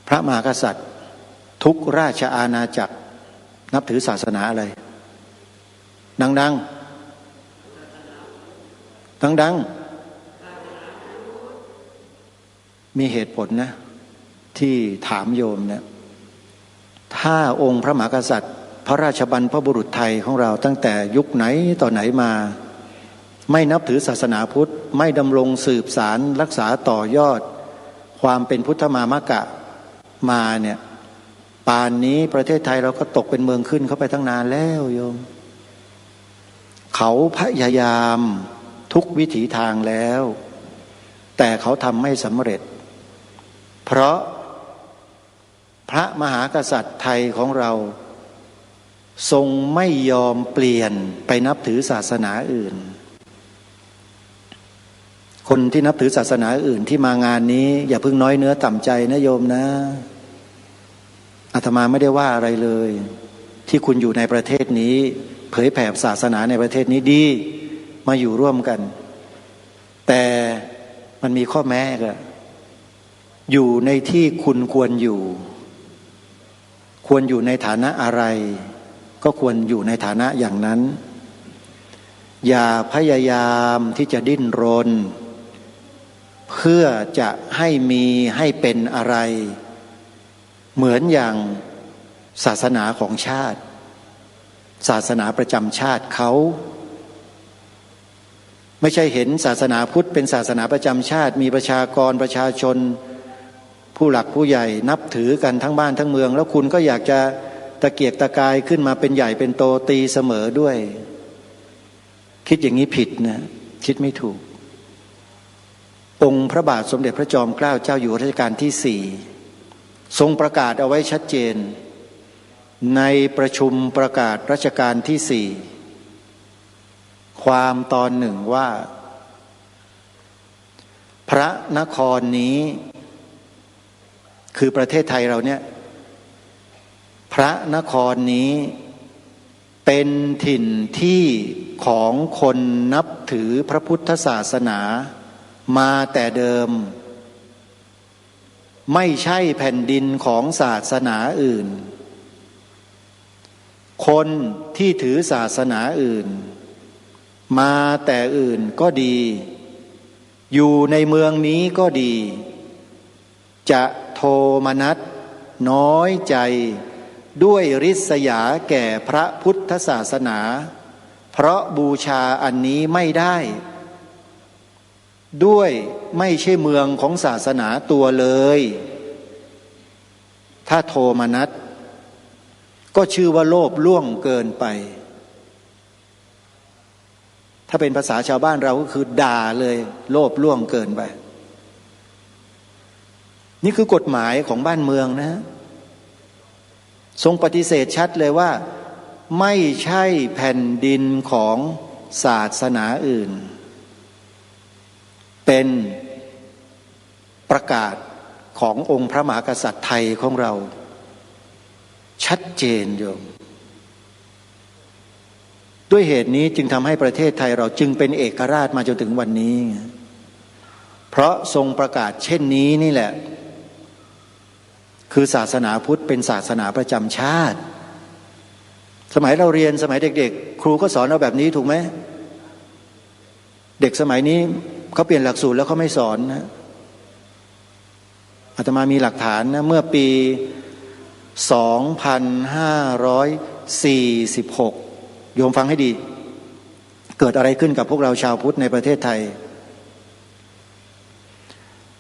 พระมหากษัตริย์ทุกราชอาณาจักรนับถือศาสนาอะไรดังมีเหตุผลนะที่ถามโยมเนี่ยถ้าองค์พระมหากษัตริย์พระราชบรรพบุรุษไทยของเราตั้งแต่ยุคไหนต่อไหนมาไม่นับถือศาสนาพุทธไม่ดำรงสืบสารรักษาต่อยอดความเป็นพุทธมามกะมาเนี่ยป่านนี้ประเทศไทยเราก็ตกเป็นเมืองขึ้นเข้าไปตั้งนานแล้วโยมเขาพยายามทุกวิถีทางแล้วแต่เขาทำไม่สำเร็จเพราะพระมหากษัตริย์ไทยของเราทรงไม่ยอมเปลี่ยนไปนับถือศาสนาอื่นคนที่นับถือศาสนาอื่นที่มางานนี้อย่าเพิ่งน้อยเนื้อต่ำใจนะโยมนะอาตมาไม่ได้ว่าอะไรเลยที่คุณอยู่ในประเทศนี้เผยแผ่ศาสนาในประเทศนี้ดีมาอยู่ร่วมกันแต่มันมีข้อแม้ก็อยู่ในที่คุณควรอยู่ในฐานะอะไรก็ควรอยู่ในฐานะอย่างนั้นอย่าพยายามที่จะดิ้นรนเพื่อจะให้มีให้เป็นอะไรเหมือนอย่างศาสนาของชาติศาสนาประจำชาติเขาไม่ใช่เห็นศาสนาพุทธเป็นศาสนาประจำชาติมีประชากรประชาชนผู้หลักผู้ใหญ่นับถือกันทั้งบ้านทั้งเมืองแล้วคุณก็อยากจะตะเกียกตะกายขึ้นมาเป็นใหญ่เป็นโตตีเสมอด้วยคิดอย่างนี้ผิดนะคิดไม่ถูกองค์พระบาทสมเด็จพระจอมเกล้าเจ้าอยู่หัวรัชกาลที่4ทรงประกาศเอาไว้ชัดเจนในประชุมประกาศรัชกาลที่4ความตอนหนึ่งว่าพระนครนี้คือประเทศไทยเราเนี่ยพระนครนี้เป็นถิ่นที่ของคนนับถือพระพุทธศาสนามาแต่เดิมไม่ใช่แผ่นดินของศาสนาอื่นคนที่ถือศาสนาอื่นมาแต่อื่นก็ดีอยู่ในเมืองนี้ก็ดีจะโทมนัสน้อยใจด้วยริษยาแก่พระพุทธศาสนาเพราะบูชาอันนี้ไม่ได้ด้วยไม่ใช่เมืองของศาสนาตัวเลยถ้าโทมนัสก็ชื่อว่าโลภล่วงเกินไปถ้าเป็นภาษาชาวบ้านเราก็คือด่าเลยโลภล่วงเกินไปนี่คือกฎหมายของบ้านเมืองนะทรงปฏิเสธชัดเลยว่าไม่ใช่แผ่นดินของศาสนาอื่นเป็นประกาศขององค์พระมหากษัตริย์ไทยของเราชัดเจนโยม ด้วยเหตุนี้จึงทำให้ประเทศไทยเราจึงเป็นเอกราชมาจนถึงวันนี้เพราะทรงประกาศเช่นนี้นี่แหละคือศาสนาพุทธเป็นศาสนาประจำชาติสมัยเราเรียนสมัยเด็กๆครูก็สอนเราแบบนี้ถูกไหมเด็กสมัยนี้เขาเปลี่ยนหลักสูตรแล้วเขาไม่สอนนะอาตมามีหลักฐานนะเมื่อปี 2546 โยมฟังให้ดีเกิดอะไรขึ้นกับพวกเราชาวพุทธในประเทศไทย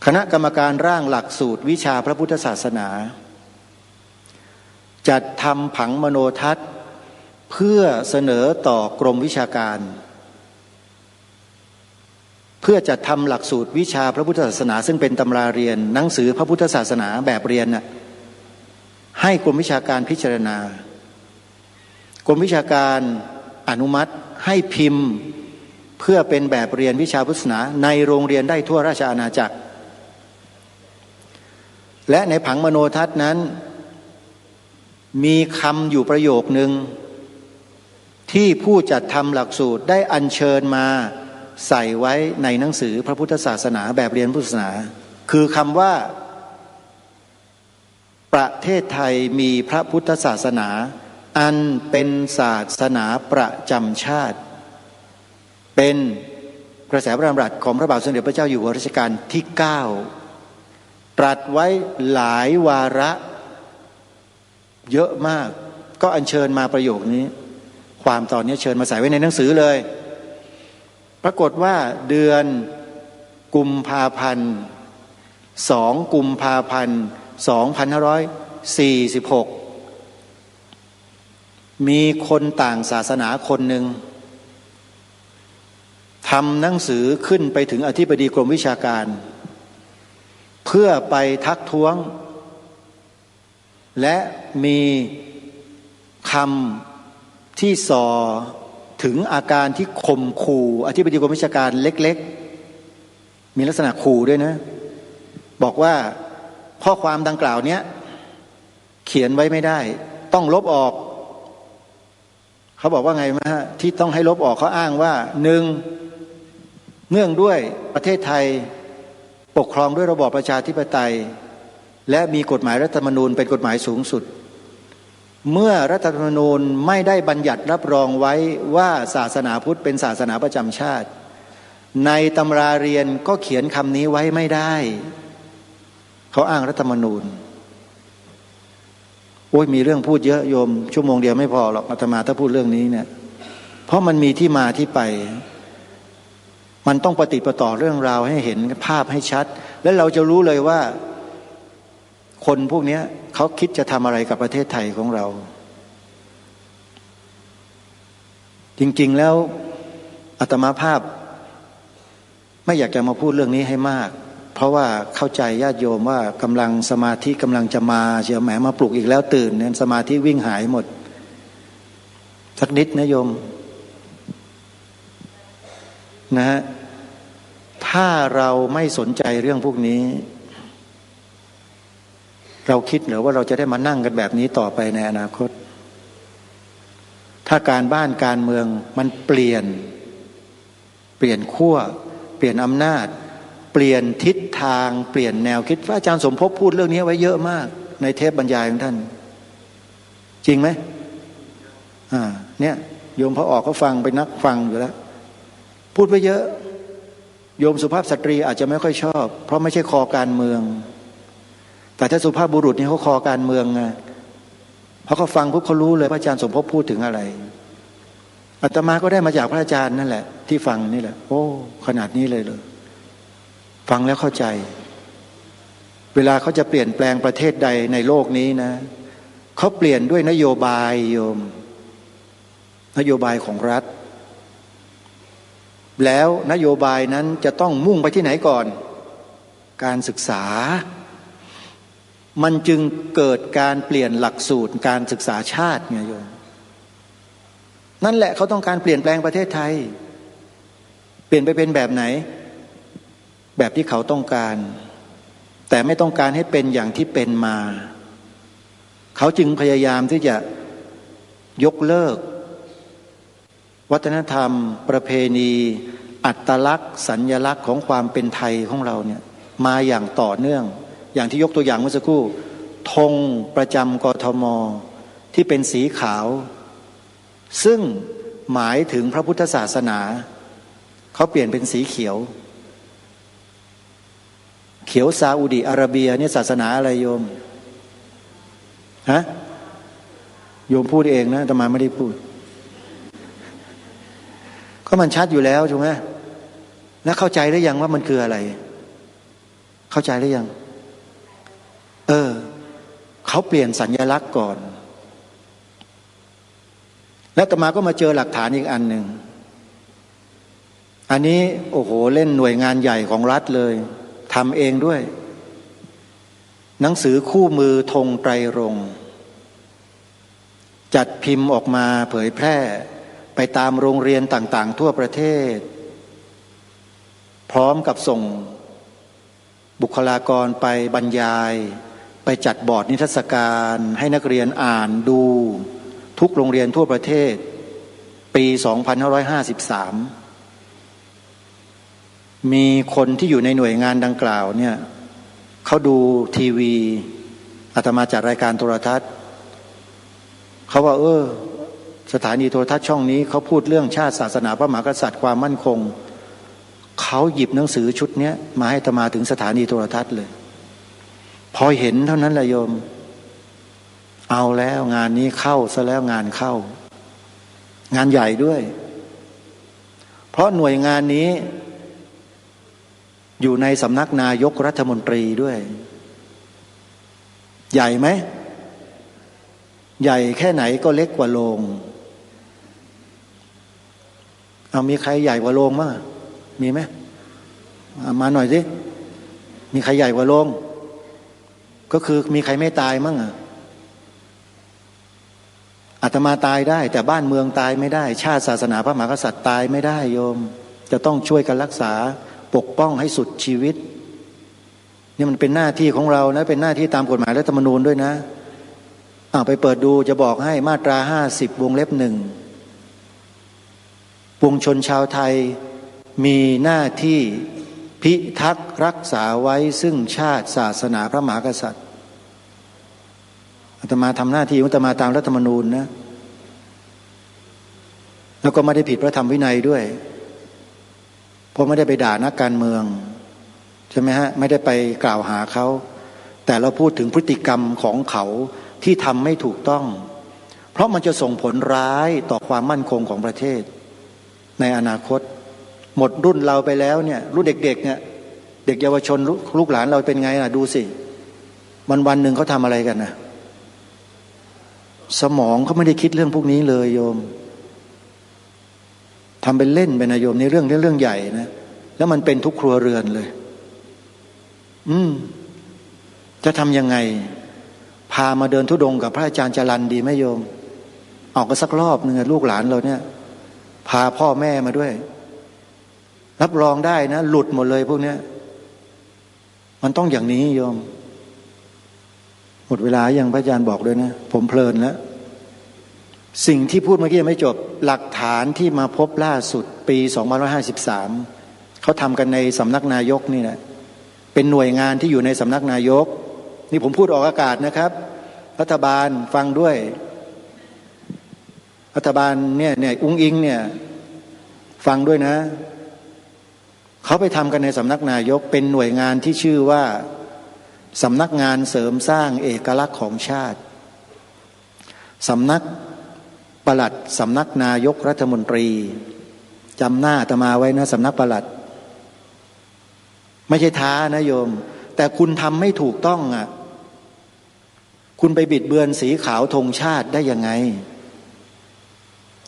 คณะกรรมการร่างหลักสูตรวิชาพระพุทธศาสนาจัดทำผังมโนทัศน์เพื่อเสนอต่อกรมวิชาการเพื่อจัดทำหลักสูตรวิชาพระพุทธศาสนาซึ่งเป็นตำราเรียนหนังสือพระพุทธศาสนาแบบเรียนน่ะให้กรมวิชาการพิจารณากรมวิชาการอนุมัติให้พิมพ์เพื่อเป็นแบบเรียนวิชาพุทธศาสนาในโรงเรียนได้ทั่วราชอาณาจักรและในผังมโนทัศน์นั้นมีคำอยู่ประโยคนึงที่ผู้จัดทำหลักสูตรได้อัญเชิญมาใส่ไว้ในหนังสือพระพุทธศาสนาแบบเรียนพุทธศาสนาคือคำว่าประเทศไทยมีพระพุทธศาสนาอันเป็นศาสนาประจำชาติเป็นกระแสพระดำรัสของพระบาทสมเด็จพระเจ้าอยู่หัวรัชกาลที่ 9ตรัสไว้หลายวาระเยอะมากก็อัญเชิญมาประโยคนี้ความตอนนี้เชิญมาใส่ไว้ในหนังสือเลยปรากฏว่าเดือนกุมภาพันธ์2 กุมภาพันธ์ 2546มีคนต่างศาสนาคนหนึ่งทำหนังสือขึ้นไปถึงอธิบดีกรมวิชาการเพื่อไปทักท้วงและมีคำที่ส่อถึงอาการที่ข่มขู่อธิบดีกรมวิชาการเล็กๆมีลักษณะขู่ด้วยนะบอกว่าข้อความดังกล่าวนี้เขียนไว้ไม่ได้ต้องลบออกเขาบอกว่าไงไหมฮะที่ต้องให้ลบออกเขาอ้างว่าหนึ่งเนื่องด้วยประเทศไทยปกครองด้วยระบอบประชาธิปไตยและมีกฎหมายรัฐธรรมนูญเป็นกฎหมายสูงสุดเมื่อรัฐธรรมนูญไม่ได้บัญญัติรับรองไว้ว่าศาสนาพุทธเป็นศาสนาประจำชาติในตำราเรียนก็เขียนคำนี้ไว้ไม่ได้เขาอ้างรัฐธรรมนูญโอ้ยมีเรื่องพูดเยอะโยมชั่วโมงเดียวไม่พอหรอกอาตมาถ้าพูดเรื่องนี้เนี่ยเพราะมันมีที่มาที่ไปมันต้องปฏิปต่อเรื่องราวให้เห็นภาพให้ชัดและเราจะรู้เลยว่าคนพวกนี้เขาคิดจะทำอะไรกับประเทศไทยของเราจริงๆแล้วอาตมาภาพไม่อยากจะมาพูดเรื่องนี้ให้มากเพราะว่าเข้าใจญาติโยมว่ากำลังสมาธิกำลังจะมาเชียวแหมมาปลุกอีกแล้วตื่นเนี่ยสมาธิวิ่งหายหมดสักนิดนะโยมนะฮะถ้าเราไม่สนใจเรื่องพวกนี้เราคิดหรือว่าเราจะได้มานั่งกันแบบนี้ต่อไปในอนาคตถ้าการบ้านการเมืองมันเปลี่ยนขั้วเปลี่ยนอำนาจเปลี่ยนทิศทางเปลี่ยนแนวคิดพระอาจารย์สมภพพูดเรื่องนี้ไว้เยอะมากในเทปบรรยายของท่านจริงไหมเนี่ยโยมพอออกเขาฟังไปนักฟังอยู่แล้วพูดไปเยอะโยมสุภาพสตรีอาจจะไม่ค่อยชอบเพราะไม่ใช่คอการเมืองแต่ถ้าสุภาพบุรุษนี่เขาคอการเมืองไงพอเขาฟังปุ๊บเขารู้เลยพระอาจารย์สมภพพูดถึงอะไรอาตมาก็ได้มาจากพระอาจารย์นั่นแหละที่ฟังนี่แหละโอ้ขนาดนี้เลยฟังแล้วเข้าใจเวลาเขาจะเปลี่ยนแปลงประเทศใดในโลกนี้นะเขาเปลี่ยนด้วยนโยบายโยมนโยบายของรัฐแล้วนโยบายนั้นจะต้องมุ่งไปที่ไหนก่อนการศึกษามันจึงเกิดการเปลี่ยนหลักสูตรการศึกษาชาติไงโยมนั่นแหละเขาต้องการเปลี่ยนแปลงประเทศไทยเปลี่ยนไปเป็นแบบไหนแบบที่เขาต้องการแต่ไม่ต้องการให้เป็นอย่างที่เป็นมาเขาจึงพยายามที่จะยกเลิก วัฒนธรรมประเพณีอัตลักษณ์สัญลักษณ์ของความเป็นไทยของเราเนี่ยมาอย่างต่อเนื่องอย่างที่ยกตัวอย่างเมื่อสักครู่ธงประจำกทมที่เป็นสีขาวซึ่งหมายถึงพระพุทธศาสนาเขาเปลี่ยนเป็นสีเขียวเขียวซาอุดิอาระเบียเนี่ยศาสนาอะไรโยมฮะโยมพูดเองนะอาตมาไม่ได้พูดก็มันชัดอยู่แล้วถูกไหมแล้วเข้าใจหรือยังว่ามันคืออะไรเข้าใจหรือยังเขาเปลี่ยนสัญลักษณ์ก่อนแล้วอาตมาก็มาเจอหลักฐานอีกอันหนึ่งอันนี้โอ้โหเล่นหน่วยงานใหญ่ของรัฐเลยทำเองด้วยหนังสือคู่มือธงไตรรงค์จัดพิมพ์ออกมาเผยแพร่ไปตามโรงเรียนต่างๆทั่วประเทศพร้อมกับส่งบุคลากรไปบรรยายไปจัดบอร์ดนิทรรศการให้นักเรียนอ่านดูทุกโรงเรียนทั่วประเทศปี 2553 มีคนที่อยู่ในหน่วยงานดังกล่าวเนี่ยเขาดูทีวีอาตมาจัดรายการโทรทัศน์เขาว่าสถานีโทรทัศน์ช่องนี้เขาพูดเรื่องชาติศาสนาพระมหากษัตริย์ความมั่นคงเขาหยิบหนังสือชุดนี้มาให้อาตมาถึงสถานีโทรทัศน์เลยพอเห็นเท่านั้นแหละโยมเอาแล้วงานนี้เข้าซะแล้วงานเข้างานใหญ่ด้วยเพราะหน่วยงานนี้อยู่ในสำนักนายกรัฐมนตรีด้วยใหญ่ไหมใหญ่แค่ไหนก็เล็กกว่าโรงเอามีใครใหญ่กว่าโรงมั้งมีไหมมาหน่อยสิมีใครใหญ่กว่าโรงก็คือมีใครไม่ตายมั้งอาตมาตายได้แต่บ้านเมืองตายไม่ได้ชาติศาสนาพระมหากษัตริย์ตายไม่ได้โยมจะต้องช่วยกันรักษาปกป้องให้สุดชีวิตนี่มันเป็นหน้าที่ของเรานะเป็นหน้าที่ตามกฎหมายรัฐธรรมนูญด้วยนะไปเปิดดูจะบอกให้มาตรา50วงเล็บ1ปวงชนชาวไทยมีหน้าที่พิทักษ์รักษาไว้ซึ่งชาติศาสนาพระมหากษัตริย์อาตมาทำหน้าที่ของอาตมาตามรัฐธรรมนูญนะแล้วก็ไม่ได้ผิดพระธรรมวินัยด้วยเพราะไม่ได้ไปด่านักการเมืองใช่ไหมฮะไม่ได้ไปกล่าวหาเขาแต่เราพูดถึงพฤติกรรมของเขาที่ทำไม่ถูกต้องเพราะมันจะส่งผลร้ายต่อความมั่นคงของประเทศในอนาคตหมดรุ่นเราไปแล้วเนี่ยรุ่นเด็กๆเนี่ยเด็กเยาวชนลูกหลานเราเป็นไงล่ะดูสิวันหนึ่งเขาทำอะไรกันนะสมองเขาไม่ได้คิดเรื่องพวกนี้เลยโยมทำเป็นเล่นไปนะโยมในเรื่องใหญ่นะแล้วมันเป็นทุกครัวเรือนเลยจะทำยังไงพามาเดินธุดงค์กับพระอาจารย์จรัญดีไหมโยมออกกันสักรอบหนึ่งลูกหลานเราเนี่ยพาพ่อแม่มาด้วยรับรองได้นะหลุดหมดเลยพวกเนี้ยมันต้องอย่างนี้โยมหมดเวลาอย่างพระอาจารย์บอกด้วยนะผมเพลินแล้วสิ่งที่พูดเมื่อกี้ยังไม่จบหลักฐานที่มาพบล่าสุดปี2553เขาทำกันในสำนักนายกนี่แหละเป็นหน่วยงานที่อยู่ในสำนักนายกนี่ผมพูดออกอากาศนะครับรัฐบาลฟังด้วยรัฐบาลเนี่ยอุ้งอิงเนี่ยฟังด้วยนะเขาไปทำกันในสำนักนายกเป็นหน่วยงานที่ชื่อว่าสำนักงานเสริมสร้างเอกลักษณ์ของชาติสำนักปลัดสำนักนายกรัฐมนตรีจำหน้าอาตมาไว้นะสำนักปลัดไม่ใช่ท้านะโยมแต่คุณทำไม่ถูกต้องคุณไปบิดเบือนสีขาวธงชาติได้ยังไง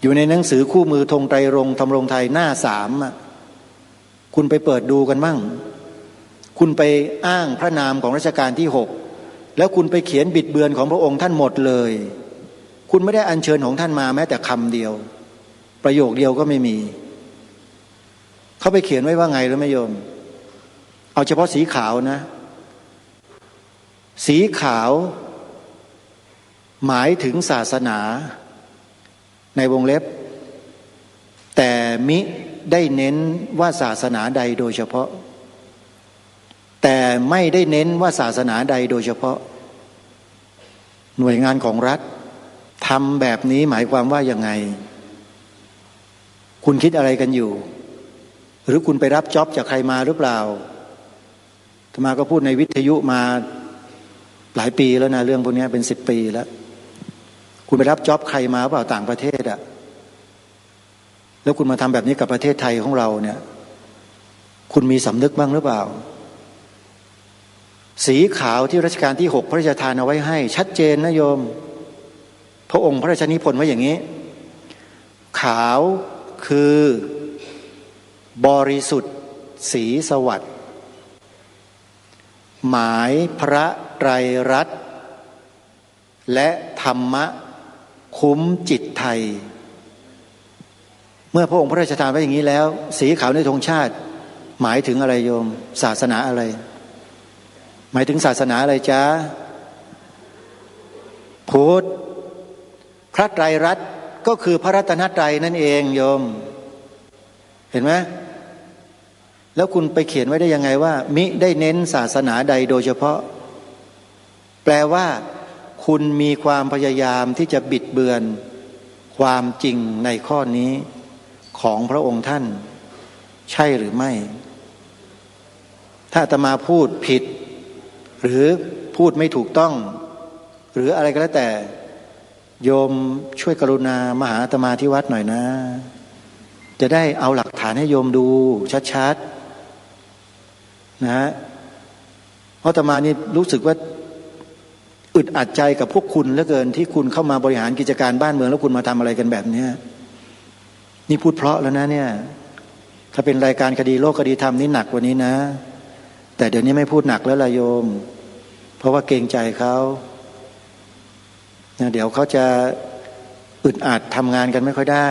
อยู่ในหนังสือคู่มือธงไตรรงค์ธรรมรงค์ไทยหน้า3คุณไปเปิดดูกันมั่งคุณไปอ้างพระนามของรัชกาลที่6แล้วคุณไปเขียนบิดเบือนของพระองค์ท่านหมดเลยคุณไม่ได้อัญเชิญของท่านมาแม้แต่คำเดียวประโยคเดียวก็ไม่มีเขาไปเขียนไว้ว่าไงหรือไม่โยมเอาเฉพาะสีขาวนะสีขาวหมายถึงศาสนาในวงเล็บ มิได้เน้นว่าศาสนาใดโดยเฉพาะแต่ไม่ได้เน้นว่าศาสนาใดโดยเฉพาะหน่วยงานของรัฐทำแบบนี้หมายความว่ายังไงคุณคิดอะไรกันอยู่หรือคุณไปรับจ็อบจากใครมาหรือเปล่าอาตมาก็พูดในวิทยุมาหลายปีแล้วนะเรื่องพวกนี้เป็น10 ปีแล้วคุณไปรับจ็อบใครมาเปล่าต่างประเทศอะแล้วคุณมาทำแบบนี้กับประเทศไทยของเราเนี่ยคุณมีสำนึกบ้างหรือเปล่าสีขาวที่รัชกาลที่6พระราชทานเอาไว้ให้ชัดเจนนะโยมพระองค์พระราชนิพนธ์ไว้อย่างนี้ขาวคือบริสุทธิ์สีสวัสดิ์หมายพระไตรรัตน์และธรรมะคุ้มจิตไทยเมื่อพระองค์พระราชทานไว้อย่างนี้แล้วสีขาวในธงชาติหมายถึงอะไรโยมศาสนาอะไรหมายถึงศาสนาอะไรจ๊ะพุทธพระไตรรัตน์ก็คือพระรัตนตรัยนั่นเองโยมเห็นไหมแล้วคุณไปเขียนไว้ได้ยังไงว่ามิได้เน้นศาสนาใดโดยเฉพาะแปลว่าคุณมีความพยายามที่จะบิดเบือนความจริงในข้อนี้ของพระองค์ท่านใช่หรือไม่ถ้าอาตมาพูดผิดหรือพูดไม่ถูกต้องหรืออะไรก็แล้วแต่โยมช่วยกรุณามาหาอาตมาที่วัดหน่อยนะจะได้เอาหลักฐานให้โยมดูชัดๆนะฮะเพราะอาตมานี่รู้สึกว่าอึดอัดใจกับพวกคุณเหลือเกินที่คุณเข้ามาบริหารกิจการบ้านเมืองแล้วคุณมาทำอะไรกันแบบนี้นี่พูดเพราะแล้วนะเนี่ยถ้าเป็นรายการคดีโลกคดีธรรมนี่หนักกว่านี้นะแต่เดี๋ยวนี้ไม่พูดหนักแล้วล่ะโยมเพราะว่าเกรงใจเขาเดี๋ยวเขาจะอึดอัดทำงานกันไม่ค่อยได้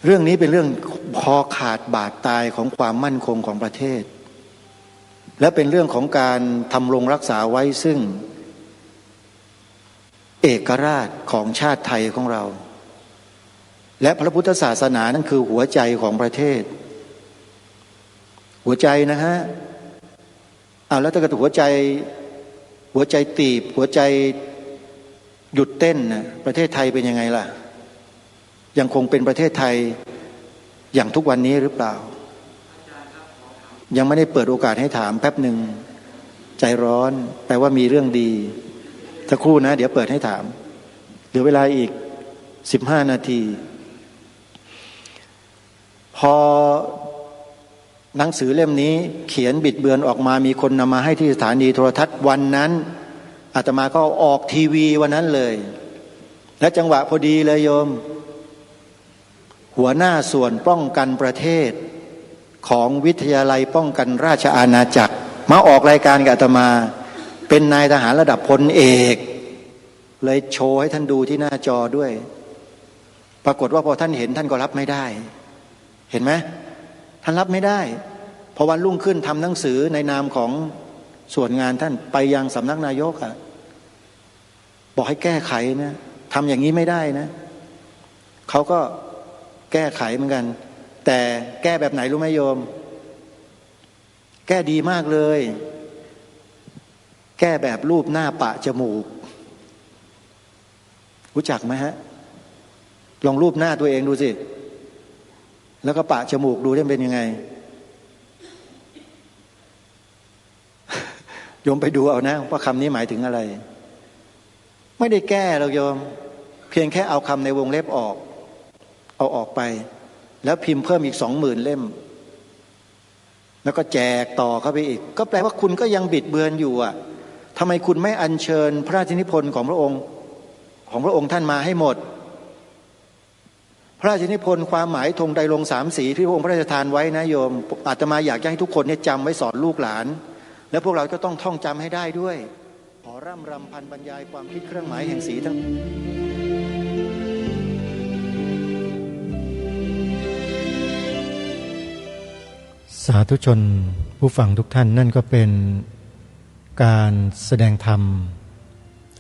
เรื่องนี้เป็นเรื่องคอขาดบาดตายของความมั่นคงของประเทศและเป็นเรื่องของการทำรงรักษาไว้ซึ่งเอกราชของชาติไทยของเราและพระพุทธศาสนานั่นคือหัวใจของประเทศหัวใจนะฮะแล้วถ้าเกิดหัวใจตีบหัวใจหยุดเต้นนะประเทศไทยเป็นยังไงล่ะยังคงเป็นประเทศไทยอย่างทุกวันนี้หรือเปล่ายังไม่ได้เปิดโอกาสให้ถามแป๊บหนึ่งใจร้อนแปลว่ามีเรื่องดีสักครู่นะเดี๋ยวเปิดให้ถามเหลือเวลาอีก15 นาทีพอหนังสือเล่มนี้เขียนบิดเบือนออกมามีคนนำมาให้ที่สถานีโทรทัศน์วันนั้นอาตมาก็ออกทีวีวันนั้นเลยและจังหวะพอดีเลยโยมหัวหน้าส่วนป้องกันประเทศของวิทยาลัยป้องกันราชอาณาจักรมาออกรายการกับอาตมาเป็นนายทหารระดับพลเอกเลยโชว์ให้ท่านดูที่หน้าจอด้วยปรากฏว่าพอท่านเห็นท่านก็รับไม่ได้เห็นไหมท่านรับไม่ได้พอวันรุ่งขึ้นทำหนังสือในนามของส่วนงานท่านไปยังสำนักนายกบอกให้แก้ไขนะทำอย่างนี้ไม่ได้นะเขาก็แก้ไขเหมือนกันแต่แก้แบบไหนรู้ไหมโยมแก้ดีมากเลยแก้แบบรูปหน้าปะจมูกรู้จักไหมฮะลองรูปหน้าตัวเองดูสิแล้วก็ปะจมูกดูได้เป็นยังไงโยมไปดูเอานะว่าคำนี้หมายถึงอะไรไม่ได้แก้หรอกโยมเพียงแค่เอาคำในวงเล็บเอาออกไปแล้วพิมพ์เพิ่มอีก 20,000 เล่มแล้วก็แจกต่อเข้าไปอีกก็แปลว่าคุณก็ยังบิดเบือนอยู่ทำไมคุณไม่อัญเชิญพระราชนิพนธ์ของพระองค์ท่านมาให้หมดพระราชนิพนธ์ความหมายธงไตรรงค์3 สีที่พระองค์พระราชทานไว้นะโยมอาตมาอยากให้ทุกคนเนี่ยจำไว้สอนลูกหลานและพวกเราก็ต้องท่องจำให้ได้ด้วยขอร่ำรำพันบรรยายความคิดเครื่องหมายแห่งสีทั้งสาธุชนผู้ฟังทุกท่านนั่นก็เป็นการแสดงธรรม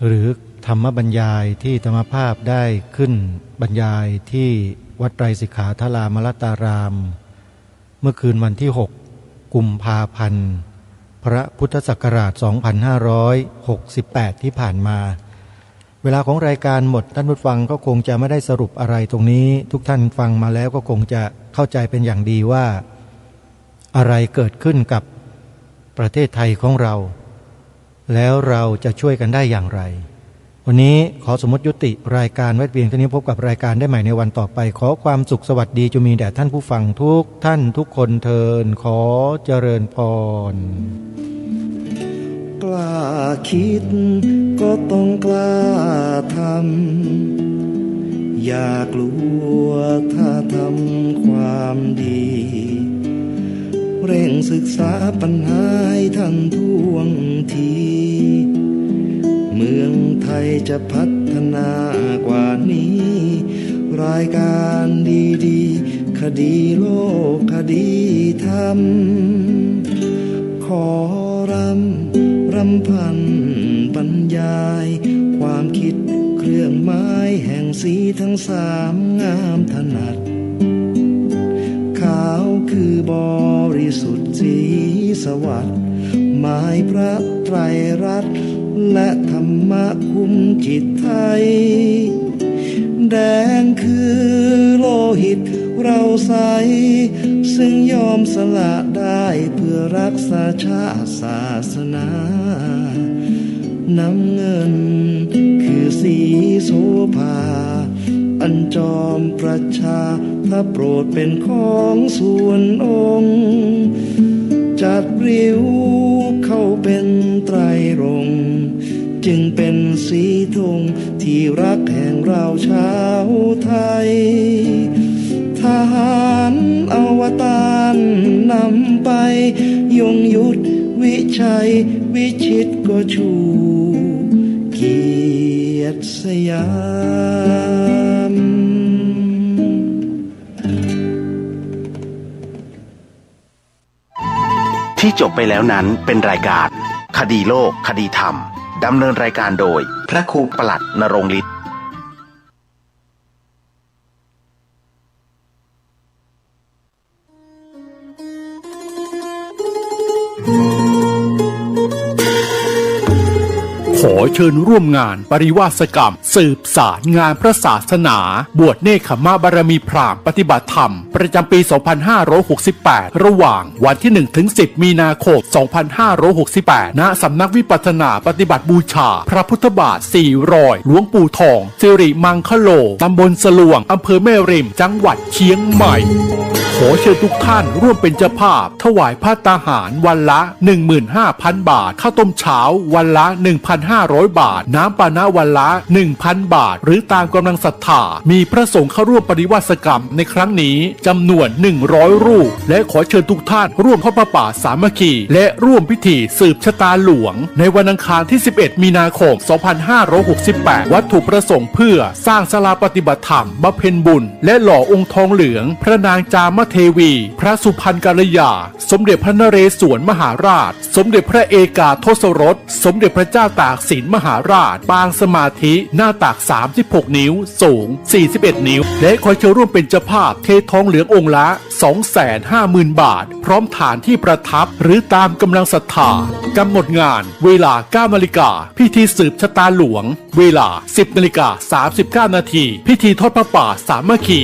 หรือ ธรรมบรรยายที่ธรรมภาพได้ขึ้นบรรยายที่วัดไตรสิกขาทรามรตาราม เมื่อคืนวันที่ 6 กุมภาพันธ์พระพุทธศักราช 2568 ที่ผ่านมาเวลาของรายการหมดท่านผู้ฟังก็คงจะไม่ได้สรุปอะไรตรงนี้ทุกท่านฟังมาแล้วก็คงจะเข้าใจเป็นอย่างดีว่าอะไรเกิดขึ้นกับประเทศไทยของเราแล้วเราจะช่วยกันได้อย่างไรวันนี้ขอสมมติยุติรายการไว้เพียงเท่านี้พบกับรายการได้ใหม่ในวันต่อไปขอความสุขสวัสดีจงมีแด่ท่านผู้ฟังทุกท่านทุกคนเทินขอเจริญพรกล้าคิดก็ต้องกล้าทำอย่ากลัวถ้าทำความดีเร่งศึกษาปัญหาให้ทันท่วงทีเมืองไทยจะพัฒนากว่านี้รายการดีๆคดีโลกคดีธรรมขอรำพันบรรยายความคิดเครื่องไม้แห่งสีทั้งสามงามถนัดขาวคือบริสุทธิ์สีสวัสดิ์หมายพระไตรรัตน์และธรรมะคุ้มจิตไทยแดงคือโลหิตเราใสซึ่งยอมสละได้เพื่อรักษาชาติศาสนาน้ำเงินคือสีโสภาอันจอมประชาถ้าโปรดเป็นของส่วนองค์จัดริ้วเข้าเป็นไตรรงค์จึงเป็นสีธงที่รักแห่งเราชาวไทยทหารอวตารนำไปยงยุทธวิชัยวิชิตก็ชูเกียรติสยามที่จบไปแล้วนั้นเป็นรายการคดีโลกคดีธรรมดำเนินรายการโดยพระครูปลัดณรงค์ฤทธิ์ขอเชิญร่วมงานปริวาสกรรมสืบสารงานพระศาสนาบวชเนกขมาบารมีพราหมณ์ปฏิบัติธรรมประจำปี 2568 ระหว่างวันที่ 1-10 มีนาคม 2568 ณ สำนักวิปัสสนาปฏิบัติบูชาพระพุทธบาท4 รอยหลวงปู่ทองสิริมังคโลตำบลสลวงอำเภอแม่ริมจังหวัดเชียงใหม่ขอเชิญทุกท่านร่วมเป็นเจ้าภาพถวายภัตตาหารวันละ 15,000 บาทข้าวต้มเช้าวันละ 1,500 บาทน้ำปานะวันละ 1,000 บาทหรือตามกำลังศรัทธามีพระสงฆ์เข้าร่วมปริวาสกรรมในครั้งนี้จำนวน100 รูปและขอเชิญทุกท่านร่วมทอดผ้าป่าสามัคคีและร่วมพิธีสืบชะตาหลวงในวันอังคารที่ 11 มีนาคม 2568 วัตถุประสงค์เพื่อสร้างศาลาปฏิบัติธรรมบำเพ็ญบุญและหล่อองค์ทองเหลืองพระนางจามเทวีพระสุพรรณกัลยาสมเด็จพระนเรศวรมหาราชสมเด็จพระเอกาทศรสสมเด็จพระเจ้าตากสินมหาราชปางสมาธิหน้าตัก36 นิ้วสูง41 นิ้วและขอเชิญร่วมเป็นเจ้าภาพเททองเหลืององค์ละ 250,000 บาทพร้อมฐานที่ประทับหรือตามกำลังศรัทธากำหนดงานเวลา 9 นาฬิกาพิธีสืบชะตาหลวงเวลา 10 นาฬิกา 39 นาทีพิธีทอดผ้าป่าสามัคคี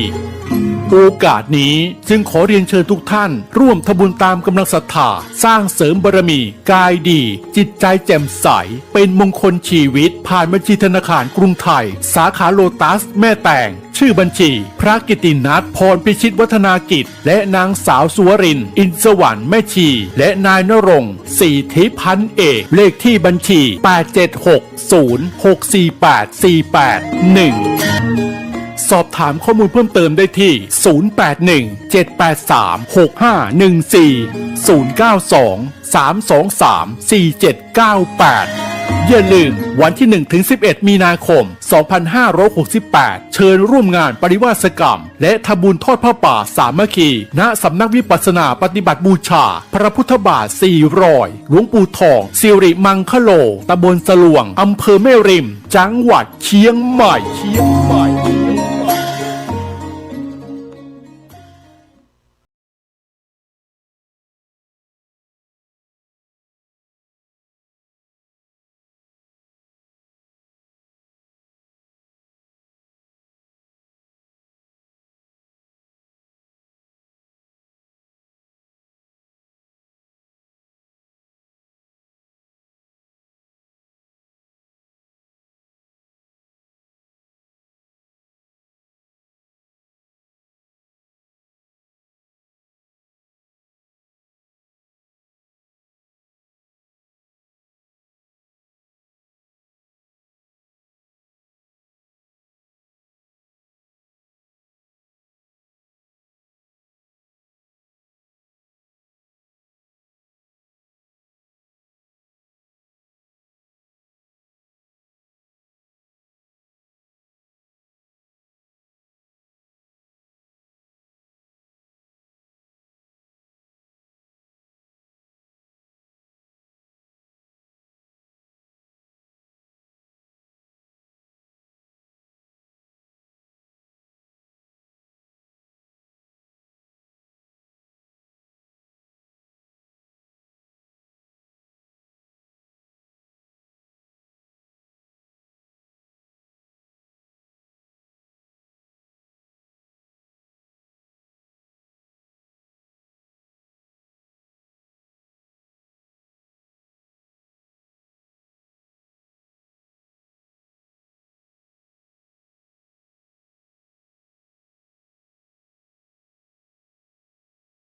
โอกาสนี้จึงขอเรียนเชิญทุกท่านร่วมทำบุญตามกำลังศรัทธาสร้างเสริมบารมีกายดีจิตใจแจ่มใสเป็นมงคลชีวิตผ่านบัญชีธนาคารกรุงไทยสาขาโลตัสแม่แตงชื่อบัญชีพระกิตินัทพรพิชิตวัฒนากิจและนางสาวสุวรินทร์อินสวรรค์แม่ชีและนายณรงค์ศรีทิพันธ์เอกเลขที่บัญชี 8760648481สอบถามข้อมูลเพิ่มเติมได้ที่ 081-783-6514 092-323-4798 อย่าลืมวันที่ 1-11 มีนาคม 2568 เชิญร่วมงานปริวาสกรรมและทำบุญทอดผ้าป่าสามัคคีณสำนักวิปัสสนาปฏิบัติบูชาพระพุทธบาท400หลวงปู่ทองสิริมังคโลตำบลสลวงอำเภอแม่ริมจังหวัดเชียงใหม่